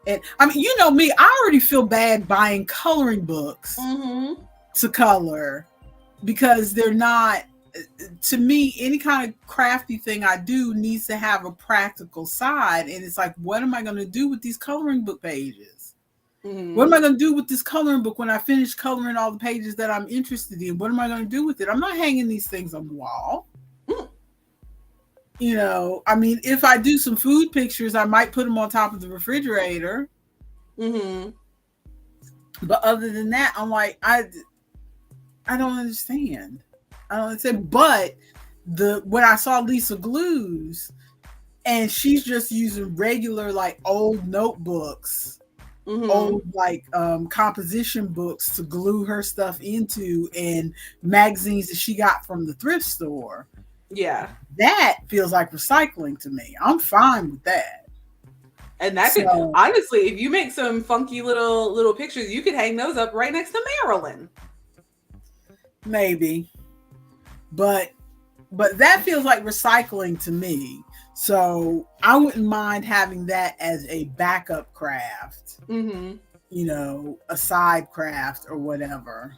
And I mean, you know me, I already feel bad buying coloring books to color because they're not, to me, any kind of crafty thing I do needs to have a practical side. And it's like, what am I going to do with these coloring book pages? What am I going to do with this coloring book when I finish coloring all the pages that I'm interested in? What am I going to do with it? I'm not hanging these things on the wall. You know, I mean, if I do some food pictures, I might put them on top of the refrigerator. Mm-hmm. But other than that, I'm like, I don't understand. I don't understand. But when I saw Lisa Glues, and she's just using regular like old notebooks, old like composition books to glue her stuff into, and magazines that she got from the thrift store. Yeah. That feels like recycling to me. I'm fine with that. And that could, honestly, if you make some funky little pictures, you could hang those up right next to Marilyn. Maybe. But that feels like recycling to me. So I wouldn't mind having that as a backup craft. Mm-hmm. You know, a side craft or whatever.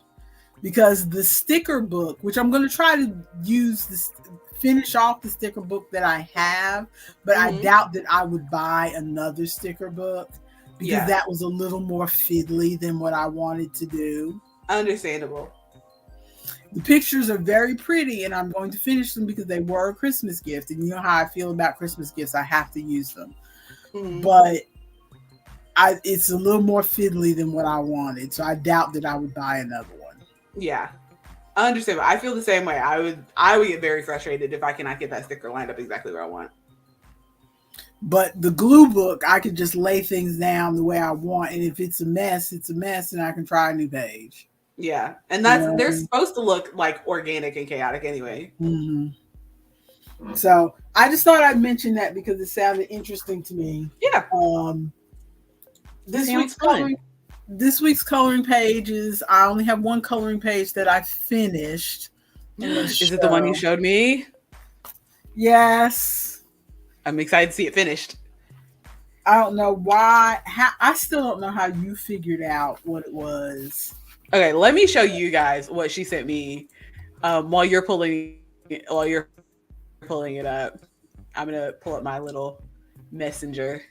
Because the sticker book, which I'm going to try to use this, finish off the sticker book that I have, but I doubt that I would buy another sticker book because that was a little more fiddly than what I wanted to do. Understandable. The pictures are very pretty, and I'm going to finish them because they were a Christmas gift, and you know how I feel about Christmas gifts. I have to use them. But it's a little more fiddly than what I wanted, so I doubt that I would buy another one. Yeah. I understand. I feel the same way. I would get very frustrated if I cannot get that sticker lined up exactly where I want. But the glue book, I could just lay things down the way I want, and if it's a mess, it's a mess, and I can try a new page. Yeah, and they're supposed to look like organic and chaotic anyway. Mm-hmm. So I just thought I'd mention that because it sounded interesting to me. Yeah. This week's coloring pages, I only have one coloring page that I finished. Is it the one you showed me? Yes. I'm excited to see it finished. I don't know why. I still don't know how you figured out what it was. Okay, let me show you guys what she sent me while you're pulling it up. I'm gonna pull up my little messenger.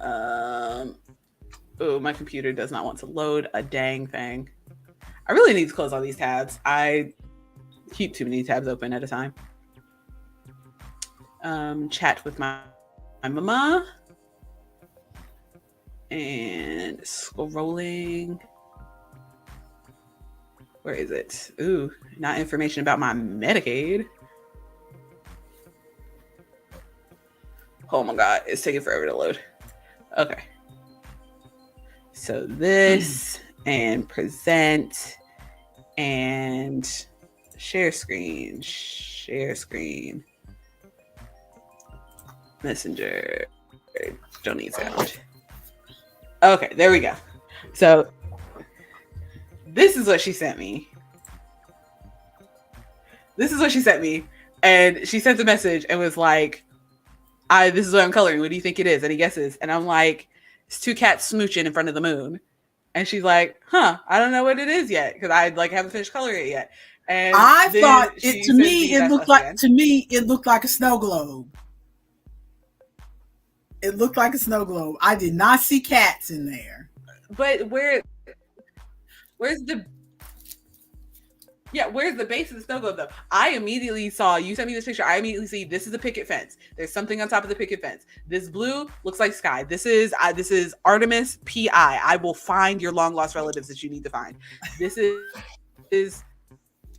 Oh, my computer does not want to load a dang thing. I really need to close all these tabs. I keep too many tabs open at a time. Chat with my mama. And scrolling. Where is it? Ooh, not information about my Medicaid. Oh my God, it's taking forever to load. Okay. So this and present and share screen. Messenger. Don't need sound. Okay, there we go. So this is what she sent me. And she sent a message and was like, this is what I'm coloring. What do you think it is? And he guesses. And I'm like, it's two cats smooching in front of the moon. And she's like, I don't know what it is yet. Because I haven't finished coloring it yet. And I thought to me it looked like a snow globe. It looked like a snow globe. I did not see cats in there. But where's the Yeah, where's the base of the snow globe though? I immediately saw, you sent me this picture. I immediately see this is a picket fence. There's something on top of the picket fence. This blue looks like sky. This is Artemis PI. I will find your long lost relatives that you need to find. This is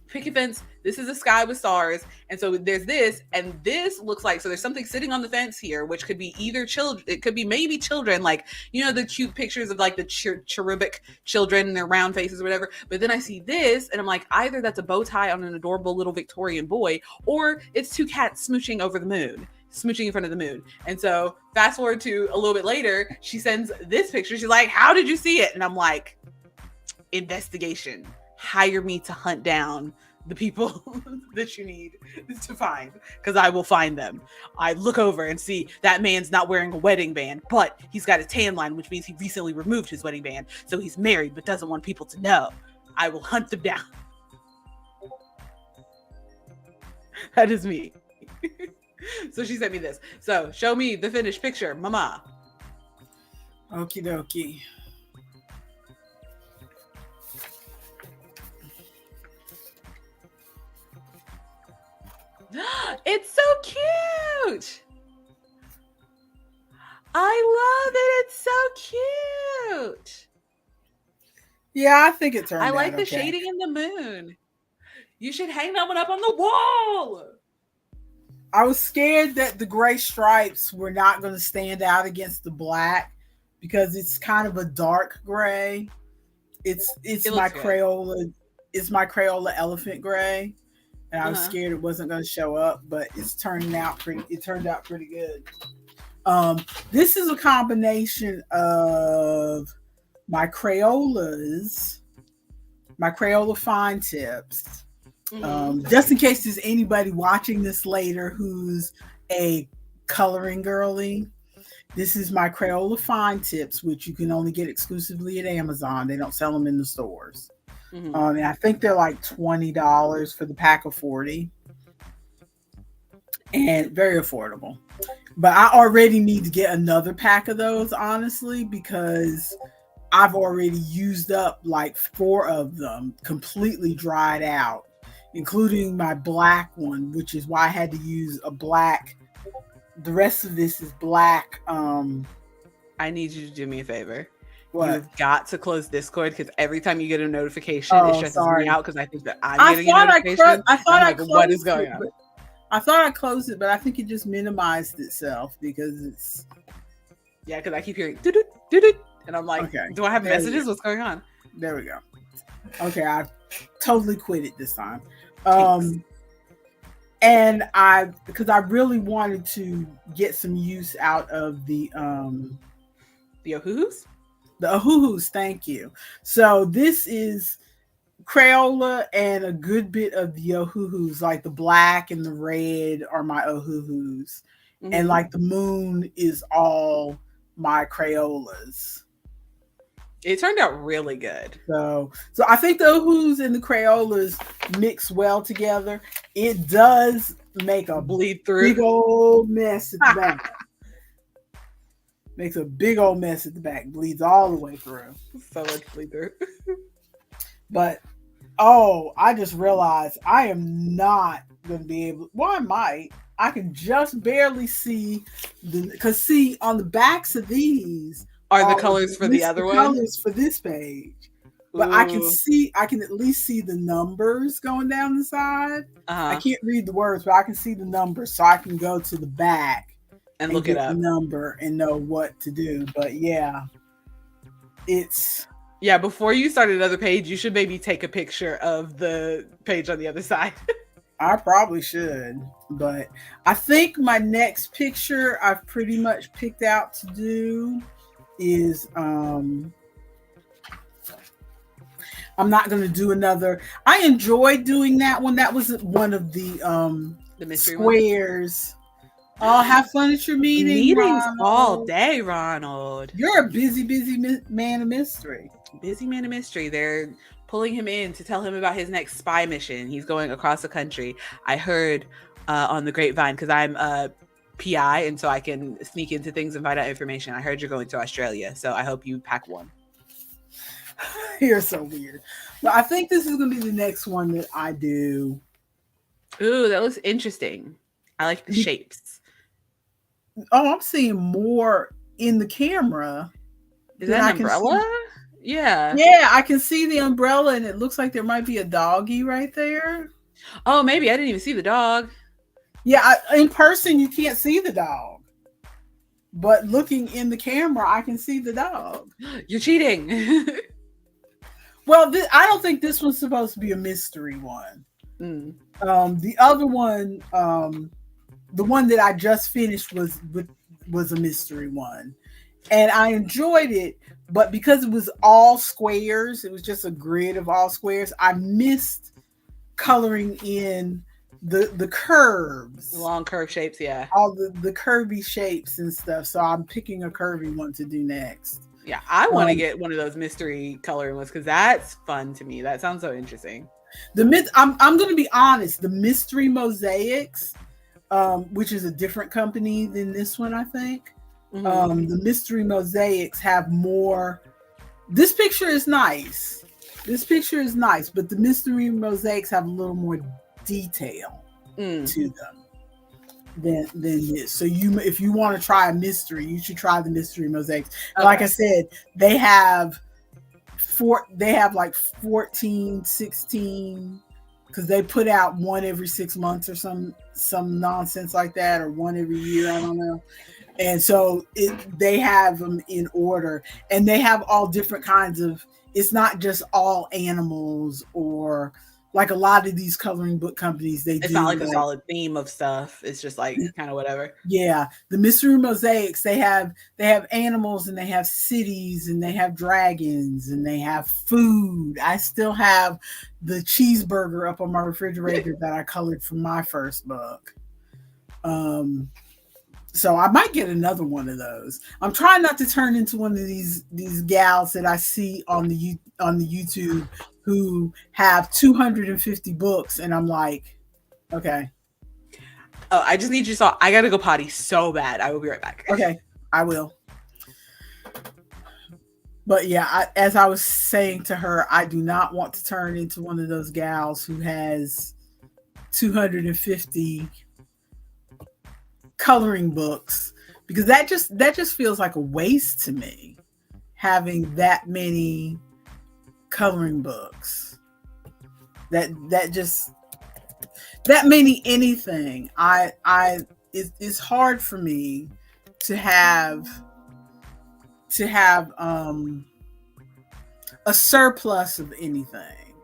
picket fence. This is a sky with stars. And so there's this, and this looks like, so there's something sitting on the fence here, which could be either children, it could be maybe children, like, you know, the cute pictures of like the cherubic children and their round faces or whatever. But then I see this, and I'm like, either that's a bow tie on an adorable little Victorian boy, or it's two cats smooching over the moon. Smooching in front of the moon. And so fast forward to a little bit later, she sends this picture. She's like, how did you see it? And I'm like, investigation. Hire me to hunt down the people that you need to find, because I will find them. I look over and see that man's not wearing a wedding band, but he's got a tan line, which means he recently removed his wedding band. So he's married, but doesn't want people to know. I will hunt them down. That is me. So she sent me this. So show me the finished picture, mama. Okie dokie. It's so cute. I love it. It's so cute. Yeah, I think it turned out I like the okay. shading in the moon. You should hang that one up on the wall. I was scared that the gray stripes were not going to stand out against the black because it's kind of a dark gray. It's my Crayola. It's my Crayola elephant gray. And I was scared it wasn't going to show up, but it turned out pretty good. This is a combination of my Crayola fine tips. Just in case there's anybody watching this later who's a coloring girly, this is my Crayola fine tips, which you can only get exclusively at Amazon. They don't sell them in the stores. And I think they're like $20 for the pack of 40, and very affordable. But I already need to get another pack of those, honestly, because I've already used up like 4 of them, completely dried out, including my black one, which is why I had to use a black. The rest of this is black. I need you to do me a favor. What? You've got to close Discord, because every time you get a notification, it stresses me out, because I think that I'm getting a notification. I thought I closed what is going on? I thought I closed it, but I think it just minimized itself because it's. Yeah, because I keep hearing doo-doo, doo-doo, and I'm like, okay, do I have messages? What's going on? There we go. Okay, I totally quit it this time. And because I really wanted to get some use out of the Ohuhus? The Ohuhus, thank you. So this is Crayola and a good bit of the Ohuhus, like the black and the red are my Ohuhus. And like the moon is all my Crayolas. It turned out really good. So I think the Ohuhus and the Crayolas mix well together. It does make a bleed through big old mess at the back. Makes a big old mess at the back. Bleeds all the way through. So much bleed through. But I just realized I am not going to be able. Well, I might. I can just barely see because see on the backs of these are the colors for the other one. Colors for this page, but I can at least see the numbers going down the side. I can't read the words, but I can see the numbers, so I can go to the back and look at the number and know what to do. But yeah, before you start another page, you should maybe take a picture of the page on the other side. I probably should, but I think my next picture I've pretty much picked out to do is I'm not going to do another. I enjoyed doing that one. That was one of the mystery squares. Oh, have fun at your meetings Ronald. All day, Ronald. You're a busy man of mystery. Busy man of mystery. They're pulling him in to tell him about his next spy mission. He's going across the country. I heard on the grapevine, because I'm a PI, and so I can sneak into things and find out information. I heard you're going to Australia, so I hope you pack one. You're so weird. But I think this is going to be the next one that I do. Ooh, that looks interesting. I like the shapes. Oh, I'm seeing more in the camera Is than that an I can see. umbrella? Yeah. Yeah, I can see the umbrella, and it looks like there might be a doggy right there. Oh, maybe I didn't even see the dog. Yeah, in person you can't see the dog, but looking in the camera, I can see the dog. You're cheating. Well, I don't think this one's supposed to be a mystery one. Mm. The other one, the one that I just finished was a mystery one, and I enjoyed it. But because it was all squares, it was just a grid of all squares. I missed coloring in the curves, Long curve shapes, yeah. all the curvy shapes and stuff. So I'm picking a curvy one to do next. Yeah, I want to get one of those mystery coloring ones because that's fun to me. That sounds so interesting. I'm going to be honest. The mystery mosaics, which is a different company than this one, I think. Mm-hmm. The mystery mosaics have more. This picture is nice. But the mystery mosaics have a little more detail to them than this. So if you want to try a mystery, you should try the mystery mosaics. Okay. Like I said, they have like 14, 16, because they put out one every 6 months or some nonsense like that, or one every year, I don't know. And so they have them in order, and they have all different kinds of, it's not just all animals, or like a lot of these coloring book companies, it's not like a solid theme of stuff. It's just like kind of whatever. Yeah. The mystery mosaics, they have animals, and they have cities, and they have dragons, and they have food. I still have the cheeseburger up on my refrigerator that I colored from my first book. So I might get another one of those. I'm trying not to turn into one of these gals that I see on the YouTube who have 250 books, and I'm like, okay. Oh, I just need you. So I gotta go potty so bad. I will be right back. Okay, I will. But yeah, as I was saying to her, I do not want to turn into one of those gals who has 250 coloring books, because that just feels like a waste to me, having that many coloring books. That many anything. It's hard for me to have a surplus of anything.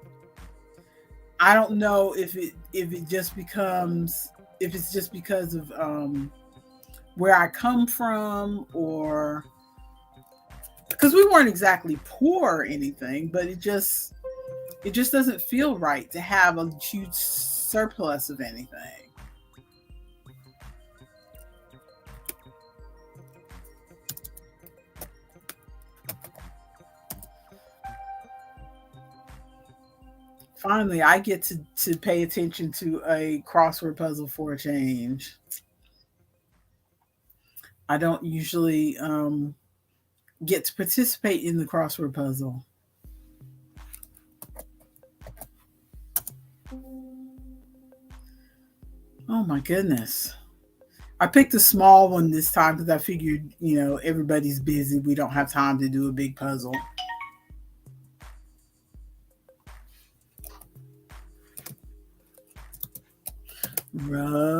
I don't know if it's just because of where I come from, or because we weren't exactly poor or anything, but it just doesn't feel right to have a huge surplus of anything. Finally, I get to pay attention to a crossword puzzle for a change. I don't usually get to participate in the crossword puzzle. Oh my goodness. I picked a small one this time because I figured, everybody's busy. We don't have time to do a big puzzle. Rub-a-dub-dub.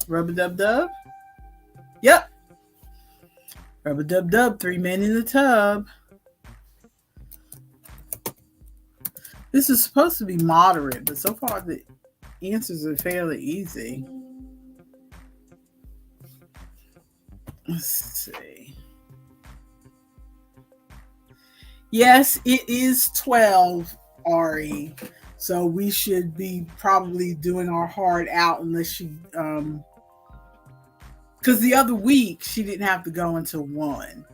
Rub-a-dub-dub? Yep. Rub-a-dub-dub, 3 men in the tub. This is supposed to be moderate, but so far the answers are fairly easy. Let's see. Yes, it is 12, Ari. So we should be probably doing our heart out, unless she, because the other week she didn't have to go until 1.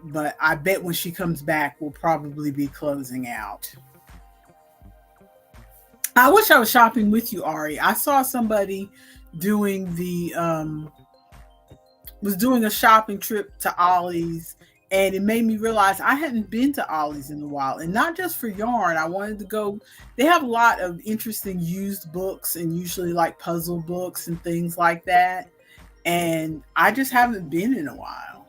But I bet when she comes back, we'll probably be closing out. I wish I was shopping with you, Ari. I saw somebody doing the was doing a shopping trip to Ollie's, and it made me realize I hadn't been to Ollie's in a while, and not just for yarn. I wanted to go. They have a lot of interesting used books, and usually like puzzle books and things like that. And I just haven't been in a while.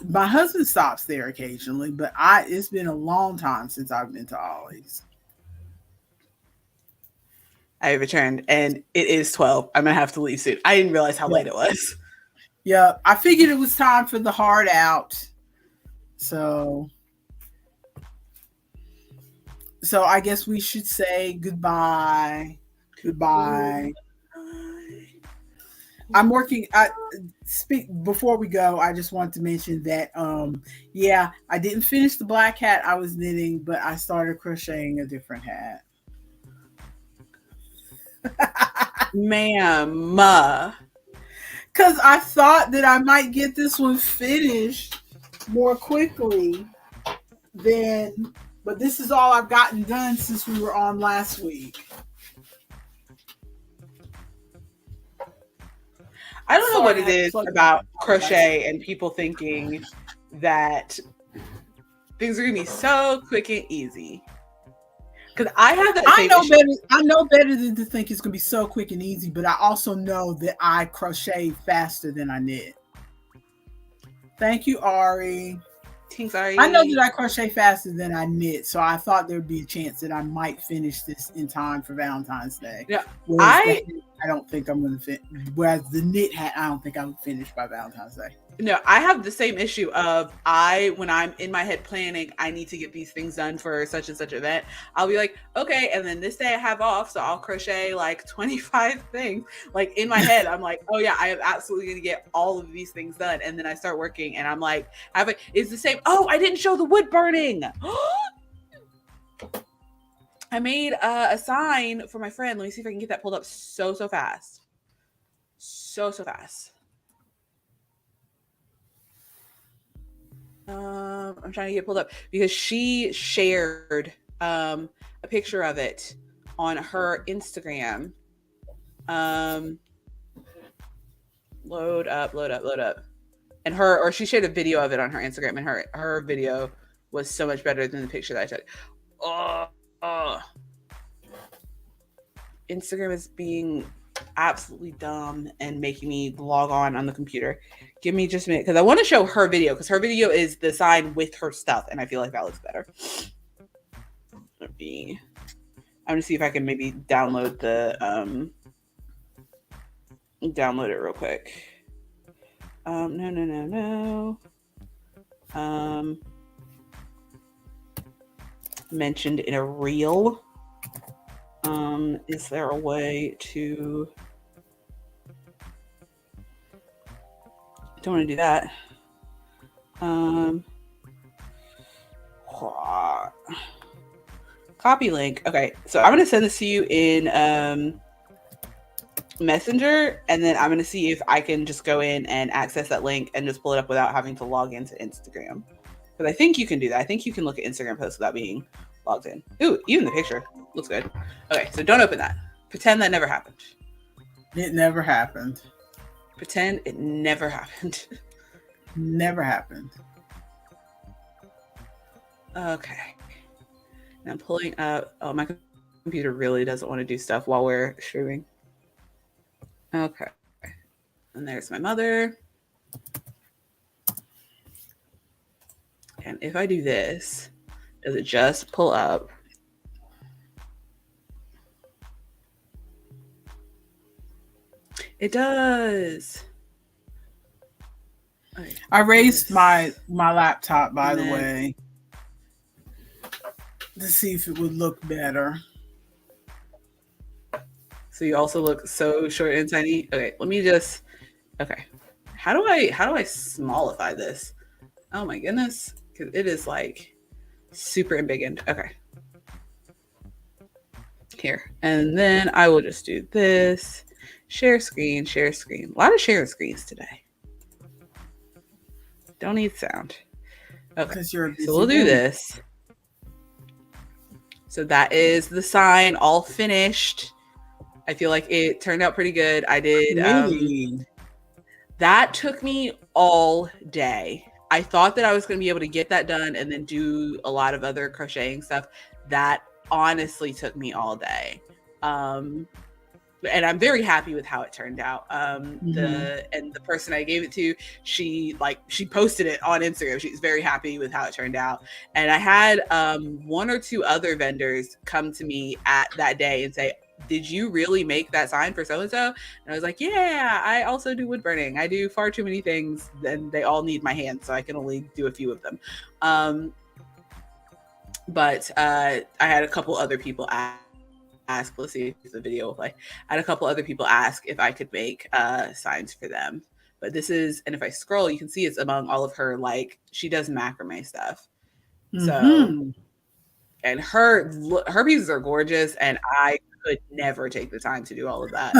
My husband stops there occasionally, but it's been a long time since I've been to Ollie's. I returned, and it is 12. I'm gonna have to leave soon. I didn't realize how late it was. Yeah, I figured it was time for the heart out. So I guess we should say goodbye. Goodbye. I'm working. Before we go, I just want to mention that I didn't finish the black hat I was knitting, but I started crocheting a different hat. Ma'am. Because I thought that I might get this one finished more quickly but this is all I've gotten done since we were on last week. I don't know what it is about crochet and people thinking that things are going to be so quick and easy. Because I have that same issue. I know better than to think it's going to be so quick and easy, but I also know that I crochet faster than I knit. Thank you, Ari. Thanks, Ari. I know that I crochet faster than I knit, so I thought there'd be a chance that I might finish this in time for Valentine's Day. Yeah, I don't think I'm going to finish. Whereas the knit hat, I don't think I'm finished by Valentine's Day. No, I have the same issue of when I'm in my head planning, I need to get these things done for such and such event. I'll be like, okay, and then this day I have off, so I'll crochet like 25 things. Like in my head, I'm like, oh yeah, I am absolutely going to get all of these things done. And then I start working and I'm like, it's the same. Oh, I didn't show the wood burning. I made a sign for my friend. Let me see if I can get that pulled up so fast. So fast. I'm trying to get pulled up because she shared a picture of it on her Instagram. Load up. And she shared a video of it on her Instagram, and her video was so much better than the picture that I took. Instagram is being absolutely dumb and making me log on the computer. Give me just a minute because I want to show her video, because her video is the sign with her stuff, and I feel like that looks better. I'm gonna see if I can maybe download download it real quick. No. Mentioned in a reel. Is there a way to... Don't want to do that. Copy link. Okay, so I'm going to send this to you in Messenger, and then I'm going to see if I can just go in and access that link and just pull it up without having to log into Instagram. Because I think you can do that. I think you can look at Instagram posts without being logged in. Ooh, even the picture looks good. Okay, so don't open that. Pretend that never happened. It never happened. Pretend it never happened. Never happened. Okay. Now I'm pulling up. Oh, my computer really doesn't want to do stuff while we're streaming. Okay. And there's my mother. And if I do this, does it just pull up? It does. Okay. I raised my laptop, by the way, to see if it would look better. So you also look so short and tiny. Okay, let me just. Okay, how do I smallify this? Oh my goodness, because it is like super embiggened. Okay, here, and then I will just do this. Share screen. A lot of sharing screens today. Don't need sound. Okay, so we'll do this. So that is the sign all finished. I feel like it turned out pretty good. I did. Really? That took me all day. I thought that I was going to be able to get that done and then do a lot of other crocheting stuff. That honestly took me all day. And I'm very happy with how it turned out. The person I gave it to, she posted it on Instagram. She's very happy with how it turned out. And I had one or two other vendors come to me at that day and say, "Did you really make that sign for so and so?" And I was like, "Yeah, I also do wood burning. I do far too many things, and they all need my hands, so I can only do a few of them." But I had a couple other people ask, let's see if the video will play. I had a couple other people ask if I could make signs for them. But this is, and if I scroll, you can see it's among all of her, like, she does macrame stuff. So, and her pieces are gorgeous, and I could never take the time to do all of that,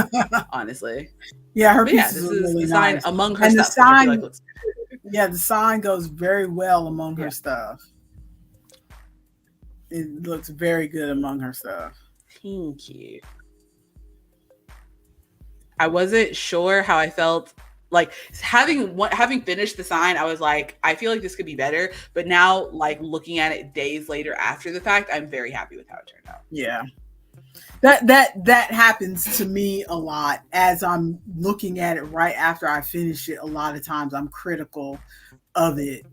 honestly. Yeah, her but pieces this are is really the sign nice. among her And stuff. the sign, which I feel like looks the sign goes very well among her stuff. It looks very good among her stuff. Thank you. I wasn't sure how I felt. Like, having finished the sign, I was like, I feel like this could be better. But now, like, looking at it days later after the fact, I'm very happy with how it turned out. Yeah. That happens to me a lot as I'm looking at it right after I finish it. A lot of times I'm critical of it.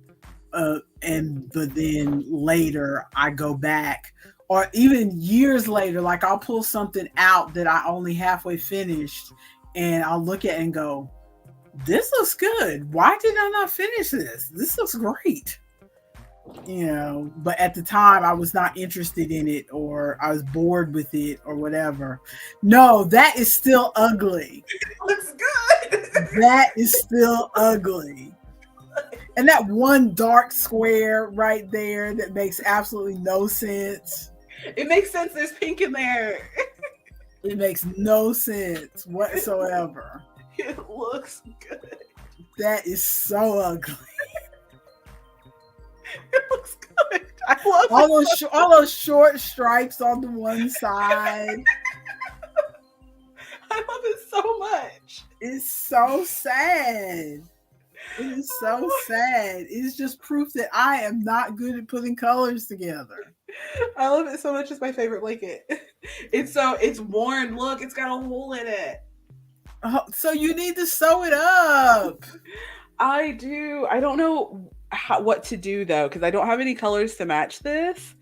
But then later I go back, or even years later, like I'll pull something out that I only halfway finished and I'll look at it and go, "This looks good. Why did I not finish this? This looks great." But at the time I was not interested in it, or I was bored with it, or whatever. No, that is still ugly. It looks good. That is still ugly. And that one dark square right there that makes absolutely no sense. It makes sense. There's pink in there. It makes no sense whatsoever. It looks good. That is so ugly. It looks good. I love all those short stripes on the one side. I love it so much. It's so sad. It is so sad. It's just proof that I am not good at putting colors together. I love it so much. It's my favorite blanket. It's worn. Look, it's got a hole in it. So you need to sew it up. I do. I don't know what to do though, because I don't have any colors to match this,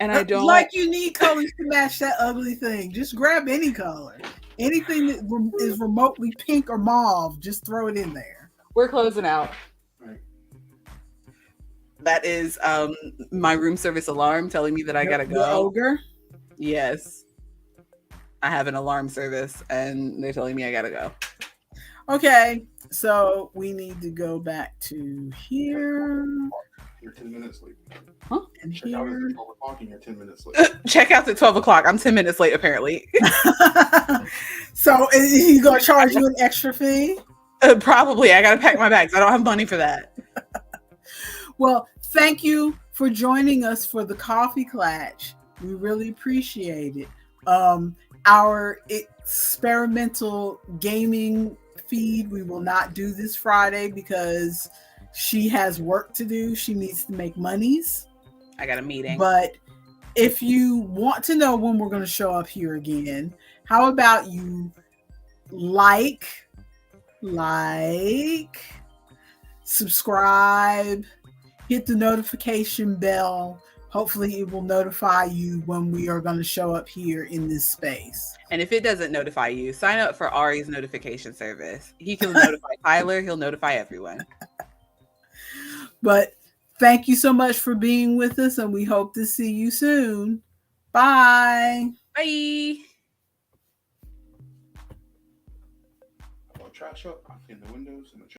and I don't like you need colors to match that ugly thing. Just grab any color, anything that is remotely pink or mauve. Just throw it in there. We're closing out. Right. That is my room service alarm telling me that I gotta go. The ogre? Yes. I have an alarm service and they're telling me I gotta go. Okay, so we need to go back to here. You're 10 minutes late. Huh? And Check here. out at 12 o'clock and you're 10 minutes late. Check out at 12 o'clock. I'm 10 minutes late, apparently. So is he going to charge you an extra fee? Probably. I got to pack my bags. I don't have money for that. Well, thank you for joining us for the Coffee Klatsch. We really appreciate it. Our experimental gaming feed, we will not do this Friday because she has work to do. She needs to make monies. I got a meeting. But if you want to know when we're going to show up here again, how about you like, subscribe, hit the notification bell. Hopefully it will notify you when we are going to show up here in this space. And if it doesn't notify you, sign up for Ari's notification service. He can notify Tyler. He'll notify everyone. But thank you so much for being with us, and we hope to see you soon. Bye. Bye. Trash up in the windows and the